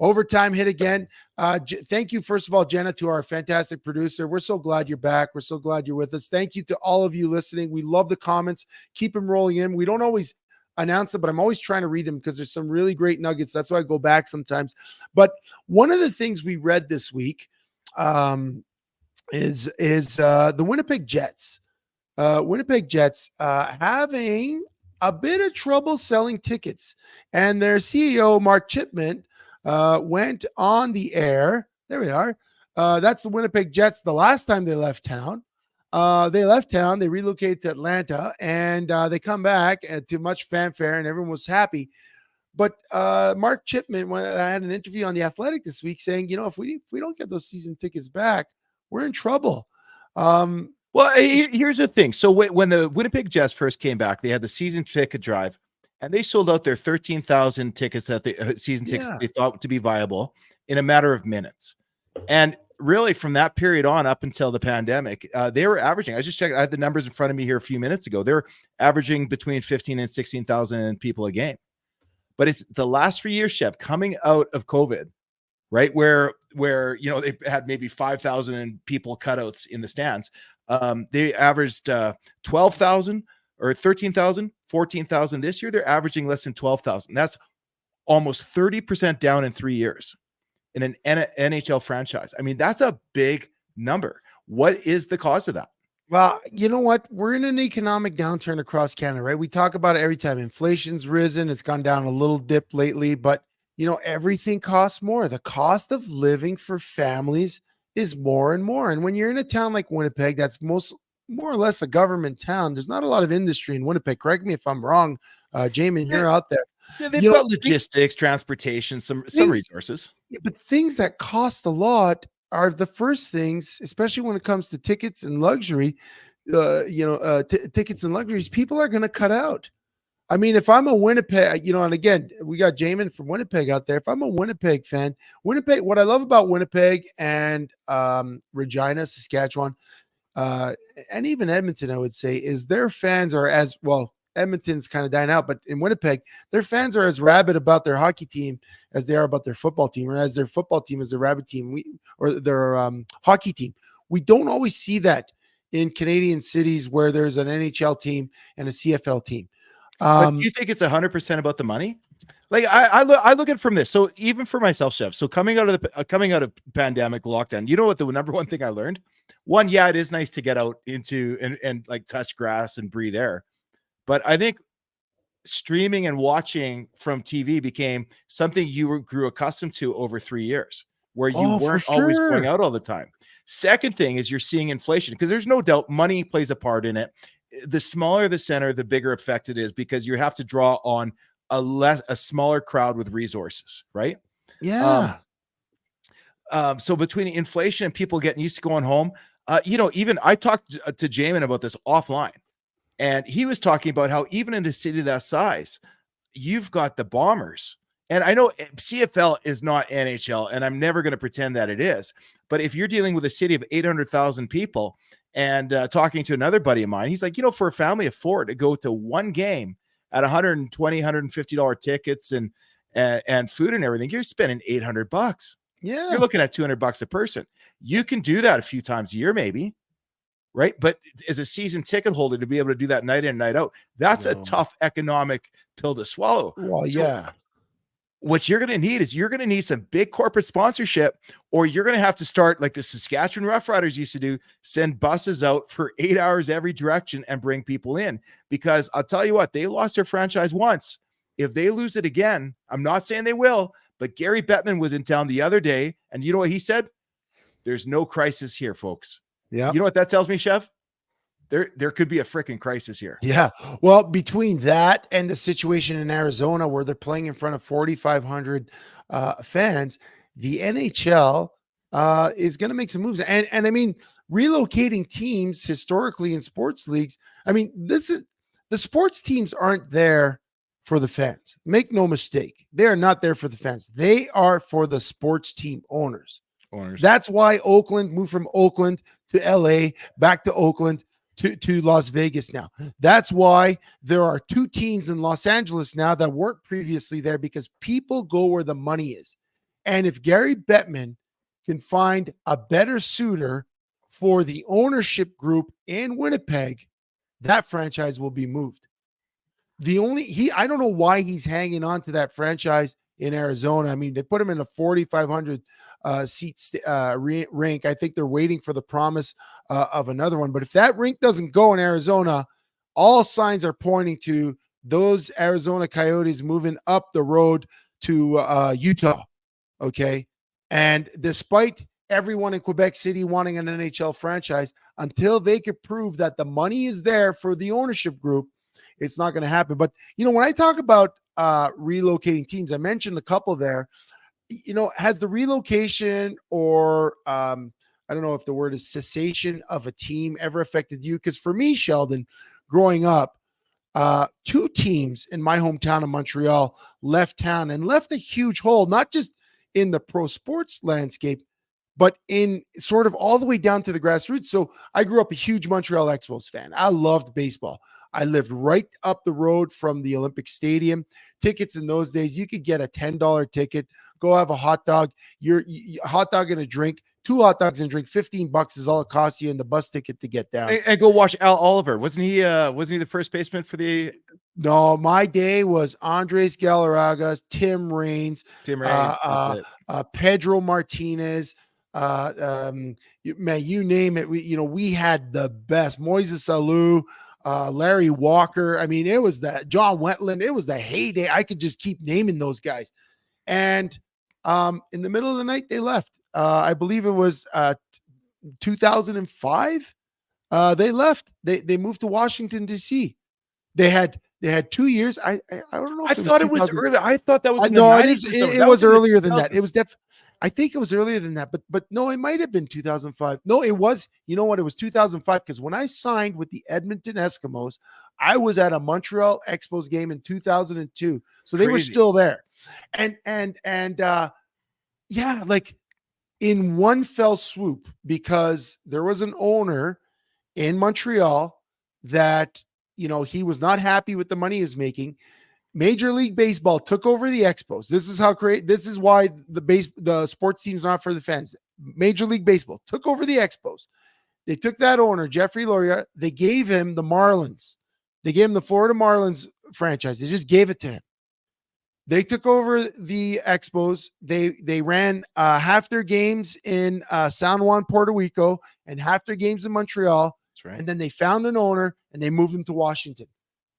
Overtime hit again. Thank you, first of all, Jenna, to our fantastic producer. We're so glad you're back. We're so glad you're with us. Thank you to all of you listening. We love the comments. Keep them rolling in. We don't always announce it, but I'm always trying to read them because there's some really great nuggets. That's why I go back sometimes. But one of the things we read this week is the Winnipeg Jets. Winnipeg Jets having a bit of trouble selling tickets, and their CEO Mark Chipman went on the air. There we are. That's the Winnipeg Jets. The last time they left town, they relocated to Atlanta, and they come back to much fanfare, and everyone was happy. But Mark Chipman, when I had an interview on The Athletic this week, saying, if we don't get those season tickets back, we're in trouble. Well, here's the thing. So when the Winnipeg Jets first came back, they had the season ticket drive, and they sold out their 13,000 tickets that season tickets they thought to be viable in a matter of minutes. And really, from that period on up until the pandemic, they were averaging. I just checked. I had the numbers in front of me here a few minutes ago. They're averaging between 15 and 16,000 people a game. But it's the last 3 years, Chev, coming out of COVID, right, where they had maybe 5,000 people cutouts in the stands. They averaged 12,000 or 13,000, 14,000 this year. They're averaging less than 12,000. That's almost 30% down in 3 years in an NHL franchise. I mean, that's a big number. What is the cause of that? Well, you know what? We're in an economic downturn across Canada, right? We talk about it every time. Inflation's risen. It's gone down a little dip lately, but everything costs more. The cost of living for families is more and more. And when you're in a town like Winnipeg, that's more or less a government town. There's not a lot of industry in Winnipeg. Correct me if I'm wrong. Jamin, you're out there. Yeah, they've got logistics, transportation, some resources. Yeah, but things that cost a lot are the first things, especially when it comes to tickets and luxury. Tickets and luxuries, people are going to cut out. I mean, if I'm a Winnipeg, and again, we got Jamin from Winnipeg out there. If I'm a Winnipeg fan, what I love about Winnipeg and Regina, Saskatchewan, and even Edmonton, I would say, is their fans are as well. Edmonton's kind of dying out, but in Winnipeg, their fans are as rabid about their hockey team as they are about their football team, or as their football team is a rabid team, or their hockey team. We don't always see that in Canadian cities where there's an NHL team and a CFL team. But do you think it's 100% about the money? Like I look at it from this. So even for myself, Chef. So coming out of pandemic lockdown, what the number one thing I learned? One, yeah, it is nice to get out into and like touch grass and breathe air. But I think streaming and watching from TV became something you grew accustomed to over 3 years, where you weren't always going out all the time. Second thing is you're seeing inflation, because there's no doubt money plays a part in it. The smaller the center, the bigger effect it is, because you have to draw on a smaller crowd with resources, right? Yeah. So between inflation and people getting used to going home, even I talked to Jamin about this offline, and he was talking about how even in a city that size, you've got the Bombers And I know CFL is not NHL, and I'm never going to pretend that it is. But if you're dealing with a city of 800,000 people and talking to another buddy of mine, he's like, for a family of four to go to one game at $120, $150 tickets and food and everything, you're spending $800. Yeah. You're looking at $200 a person. You can do that a few times a year, maybe. Right. But as a season ticket holder, to be able to do that night in, night out, that's a tough economic pill to swallow. Well, So yeah. what you're going to need is you're going to need some big corporate sponsorship, or you're going to have to start like the Saskatchewan Roughriders used to do, send buses out for 8 hours every direction and bring people in. Because I'll tell you what, they lost their franchise once. If they lose it again, I'm not saying they will, but Gary Bettman was in town the other day, and you know what he said? There's no crisis here, folks. Yeah. You know what that tells me, Chev? There could be a freaking crisis here. Yeah. Well, between that and the situation in Arizona where they're playing in front of 4,500 fans, the NHL is going to make some moves. And I mean, relocating teams historically in sports leagues, I mean, the sports teams aren't there for the fans. Make no mistake. They are not there for the fans. They are for the sports team owners. That's why Oakland moved from Oakland to LA, back to Oakland, to Las Vegas now. That's why there are two teams in Los Angeles now that weren't previously there, because people go where the money is. And if Gary Bettman can find a better suitor for the ownership group in Winnipeg, that franchise will be moved. I don't know why he's hanging on to that franchise in Arizona. I mean, they put him in a 4,500 seat rink. I think they're waiting for the promise of another one. But if that rink doesn't go in Arizona, all signs are pointing to those Arizona Coyotes moving up the road to Utah. Okay. And despite everyone in Quebec City wanting an NHL franchise, until they could prove that the money is there for the ownership group, it's not going to happen. But, when I talk about relocating teams, I mentioned a couple there. Has the relocation or I don't know if the word is cessation of a team ever affected you? Because for me, Sheldon, growing up, two teams in my hometown of Montreal left town and left a huge hole, not just in the pro sports landscape, but in sort of all the way down to the grassroots. So I grew up a huge Montreal Expos fan. I loved baseball. I lived right up the road from the Olympic Stadium. Tickets in those days, you could get a $10 ticket, go have a hot dog, a hot dog and a drink, 2 hot dogs and a drink, $15 is all it costs you, and the bus ticket to get down. And go watch Al Oliver. Wasn't he the first baseman for the? No, my day was Andres Galarraga, Tim Raines, Pedro Martinez. Man, you name it. We had the best. Moises Alou, Larry Walker. I mean, it was that John Wetland. It was the heyday. I could just keep naming those guys. And in the middle of the night, they left. I believe it was 2005. They left. They moved to Washington, D.C. They had 2 years. I don't know. I thought it was earlier. I thought that was in the 90s. It was earlier than that. It was I think it was earlier than that, but no, it might have been 2005. No, it was, you know what? It was 2005, because when I signed with the Edmonton Eskimos, I was at a Montreal Expos game in 2002. So they were still there. And yeah, like in one fell swoop, because there was an owner in Montreal that, he was not happy with the money he was making. Major League Baseball took over the Expos. This is why the sports team's not for the fans. Major League Baseball took over the Expos. They took that owner, Jeffrey Loria. They gave him the Marlins. They gave him the Florida Marlins franchise. They just gave it to him. They took over the Expos. They ran half their games in San Juan, Puerto Rico, and half their games in Montreal. That's right. And then they found an owner and they moved them to Washington.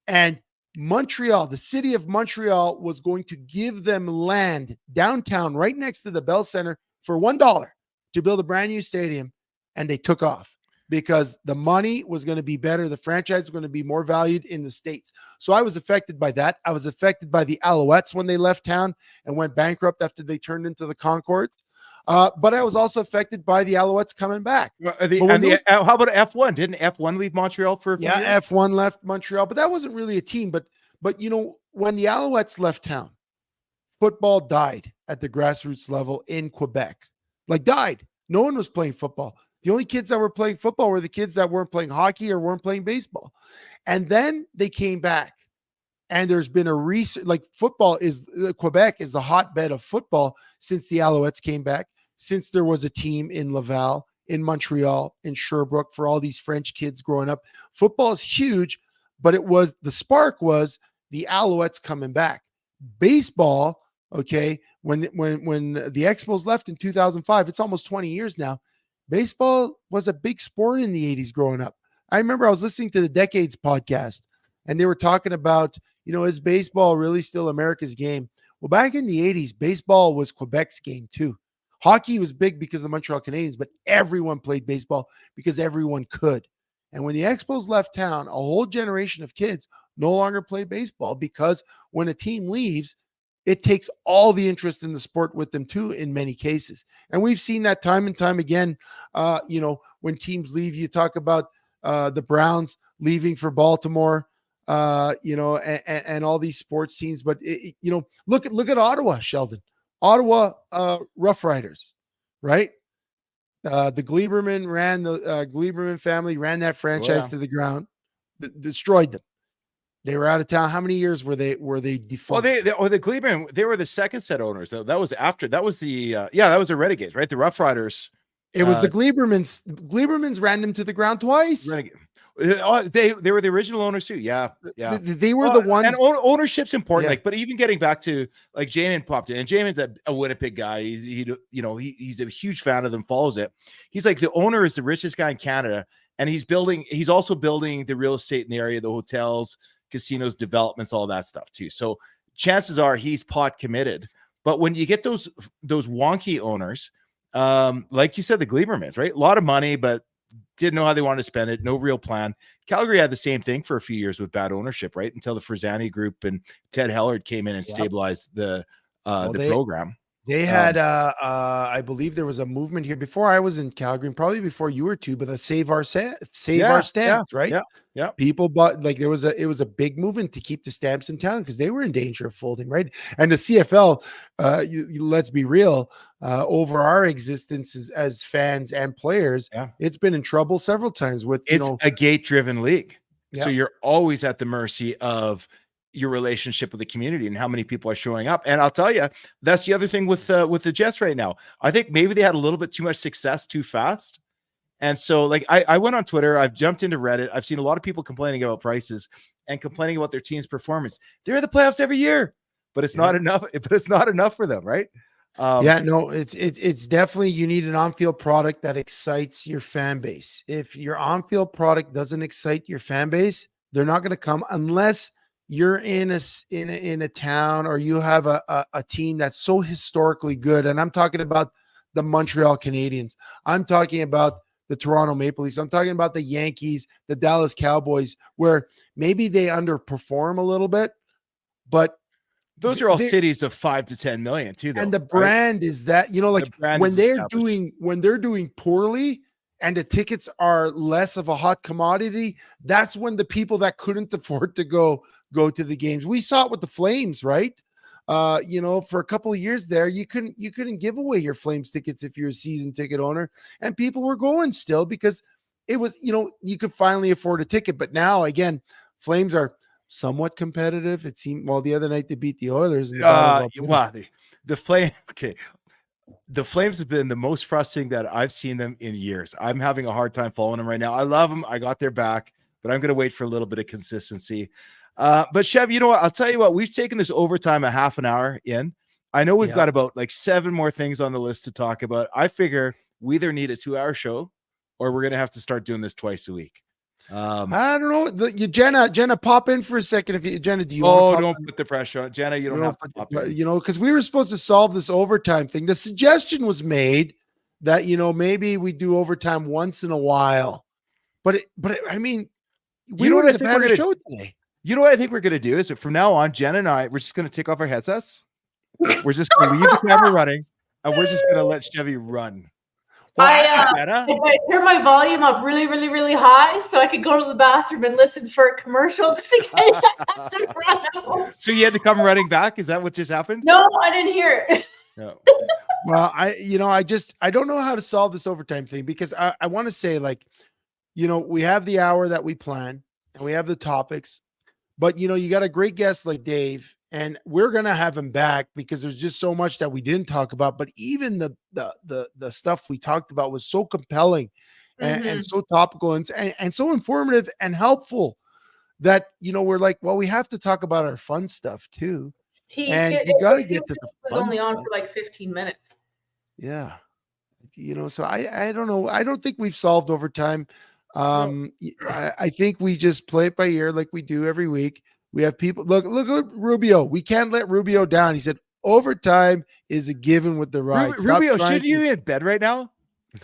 And Montreal, the city of Montreal, was going to give them land downtown right next to the Bell Center for $1 to build a brand new stadium. And they took off because the money was going to be better. The franchise was going to be more valued in the States. So I was affected by that. I was affected by the Alouettes when they left town and went bankrupt after they turned into the Concords. But I was also affected by the Alouettes coming back. How about F1? Didn't F1 leave Montreal for a few years? F1 left Montreal, but that wasn't really a team. But when the Alouettes left town, football died at the grassroots level in Quebec. Like died. No one was playing football. The only kids that were playing football were the kids that weren't playing hockey or weren't playing baseball. And then they came back. And there's been a recent, like football is, Quebec is the hotbed of football since the Alouettes came back, since there was a team in Laval, in Montreal, in Sherbrooke for all these French kids growing up. Football is huge, but the spark was the Alouettes coming back. Baseball, okay, when the Expos left in 2005, it's almost 20 years now. Baseball was a big sport in the 80s growing up. I remember I was listening to the Decades podcast, and they were talking about, is baseball really still America's game? Well, back in the 80s, baseball was Quebec's game too. Hockey was big because of the Montreal Canadiens, but everyone played baseball because everyone could. And when the Expos left town, a whole generation of kids no longer play baseball because when a team leaves, it takes all the interest in the sport with them too, in many cases. And we've seen that time and time again. When teams leave, you talk about the Browns leaving for Baltimore, and all these sports teams. But look at Ottawa, Sheldon. Ottawa Rough Riders, right? The Gleiberman family ran that franchise to the ground, destroyed them. They were out of town. How many years were they defunct? Well, the Gleiberman, they were the second set owners. That was after. That was that was the Renegades, right? The Rough Riders. It was the Gleibermans. Gleibermans ran them to the ground twice. They were the original owners too. Yeah. They were the ones. And ownership's important. Yeah. But even getting back to like Jamin popped in, and Jamin's a Winnipeg guy. He's a huge fan of them. Follows it. He's like, the owner is the richest guy in Canada, and he's also building the real estate in the area, the hotels, casinos, developments, all that stuff too. So chances are he's pot committed. But when you get those wonky owners, like you said, the Gleibermans, right? A lot of money, but didn't know how they wanted to spend it. No real plan. Calgary had the same thing for a few years with bad ownership, right? Until the Frisani group and Ted Hellard came in and stabilized the program. They had, I believe there was a movement here before I was in Calgary, and probably before you were too, but the Save Our Stamps, right? Yeah. People bought, like, it was a big movement to keep the Stamps in town because they were in danger of folding, right? And the CFL, let's be real, over our existence as fans and players, it's been in trouble several times with, it's a gate-driven league. Yeah. So you're always at the mercy of your relationship with the community and how many people are showing up. And I'll tell you, that's the other thing with the Jets right now. I think maybe they had a little bit too much success too fast. And so, like, I went on Twitter, I've jumped into Reddit. I've seen a lot of people complaining about prices and complaining about their team's performance. They're in the playoffs every year, but it's not enough. But it's not enough for them, right? It's definitely, you need an on-field product that excites your fan base. If your on-field product doesn't excite your fan base, they're not going to come unless you're in a town or you have a team that's so historically good. And I'm talking about the Montreal Canadiens. I'm talking about the Toronto Maple Leafs. I'm talking about the Yankees, the Dallas Cowboys, where maybe they underperform a little bit, but those are all cities of 5 to 10 million too, though, and the brand is that, like, when they're doing poorly and the tickets are less of a hot commodity, that's when the people that couldn't afford to go to the games. We saw it with the Flames, right? For a couple of years there, you couldn't give away your Flames tickets if you're a season ticket owner, and people were going still because it was, you could finally afford a ticket. But now, again, Flames are somewhat competitive. It seemed, the other night they beat the Oilers. The Flames have been the most frustrating that I've seen them in years. I'm having a hard time following them right now. I love them. I got their back, but I'm going to wait for a little bit of consistency. But Chev, you know what? I'll tell you what, we've taken this overtime a half an hour in. I know we've got about like 7 more things on the list to talk about. I figure we either need a 2-hour show or we're going to have to start doing this twice a week. I don't know. Jenna, pop in for a second. Jenna, do you? Don't put the pressure on Jenna. You don't have to pop in. Because we were supposed to solve this overtime thing. The suggestion was made that maybe we do overtime once in a while, but I mean, we would have had a show today. You know what I think we're gonna do is that from now on, Jenna and I, we're just gonna take off our headsets. We're just gonna leave the camera running, and we're just gonna let Chevy run. Jenna? I turn my volume up really, really, really high so I could go to the bathroom and listen for a commercial just in case I have to run out. So you had to come running back? Is that what just happened? No, I didn't hear it. No. Well, I don't know how to solve this overtime thing because I want to say, like, we have the hour that we plan and we have the topics, but you got a great guest like Dave, and we're gonna have him back because there's just so much that we didn't talk about. But even the stuff we talked about was so compelling and so topical and so informative and helpful that we're like, well, we have to talk about our fun stuff too. And you got to get to the was fun only on stuff. for like 15 minutes. Yeah. So I don't know. I don't think we've solved overtime. I think we just play it by ear like we do every week. We have people look at Rubio. We can't let Rubio down. He said overtime is a given with the ride. Rubio, should you be in bed right now?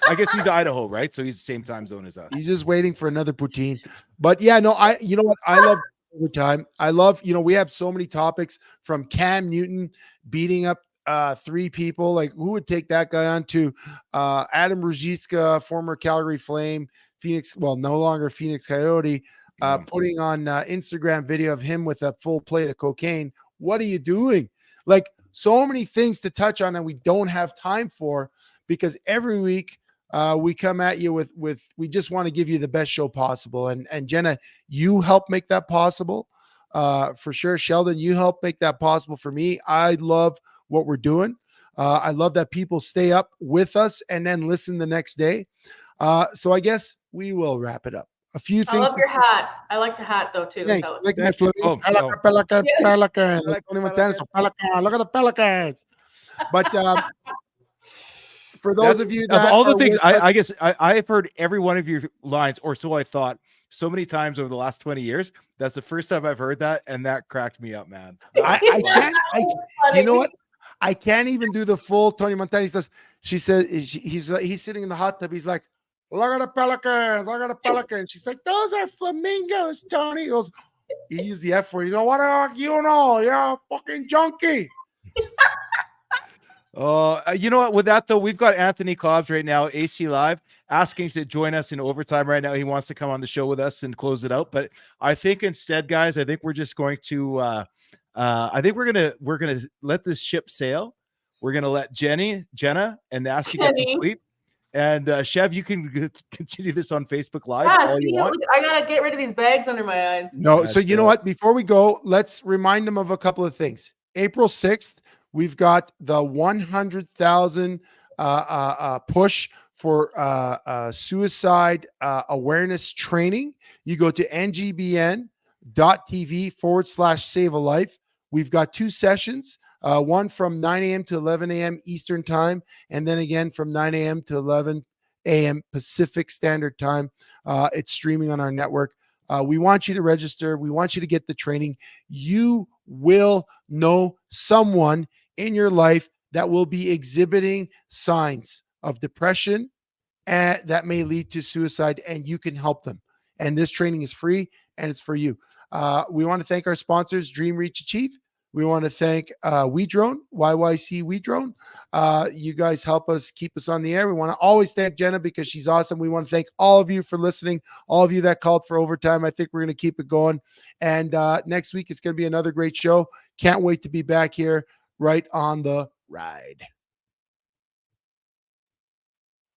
I guess he's Idaho, right? So he's the same time zone as us. He's just waiting for another poutine. But yeah, no, you know what? I love overtime. I love, we have so many topics from Cam Newton beating up 3 people. Like, who would take that guy on, to Adam Ruzicka, former Calgary Flame, Phoenix, well, no longer Phoenix Coyote, putting on Instagram video of him with a full plate of cocaine. What are you doing? Like, so many things to touch on that we don't have time for, because every week we come at you with we just want to give you the best show possible. And Jenna, you help make that possible for sure. Sheldon, you help make that possible for me. I love what we're doing. I love that people stay up with us and then listen the next day. So I guess we will wrap it up. A few things. I love your hat. I like the hat though too. Thanks. Like my Oh, Pelican. Like Pelican. Pelican. Look at the Pelicans. But for those of you that of all the are things, with us- I guess I've heard every one of your lines, or so I thought, so many times over the last 20 years. That's the first time I've heard that, and that cracked me up, man. I can't. You know what? I can't even do the full Tony Montana. He's sitting in the hot tub. He's like, look at the Pelicans. Look at the Pelicans. She's like, those are flamingos, Tony. He used the F word. He goes, what do you know? You're a fucking junkie. You know what? With that though, we've got Anthony Cobbs right now, AC Live, asking to join us in overtime right now. He wants to come on the show with us and close it out. But I think instead, guys, I think we're just going to I think we're gonna let this ship sail. We're gonna let Jenna and Nasty get some sleep. And Chev, you can continue this on Facebook Live. All you want. I gotta get rid of these bags under my eyes. No, so you know what? Before we go, let's remind them of a couple of things. April 6th, we've got the 100,000 push for suicide awareness training. You go to ngbn.tv/save a life. We've got 2 sessions. One from 9 a.m. to 11 a.m. Eastern time, and then again from 9 a.m. to 11 a.m. Pacific Standard Time. It's streaming on our network. We want you to register. We want you to get the training. You will know someone in your life that will be exhibiting signs of depression and that may lead to suicide, and you can help them. And this training is free, and it's for you. We want to thank our sponsors, Dream Reach Achieve. We want to thank WeDrone, YYC WeDrone. You guys help us keep us on the air. We want to always thank Jenna because she's awesome. We want to thank all of you for listening, all of you that called for overtime. I think we're going to keep it going. And next week, it's going to be another great show. Can't wait to be back here right on the ride.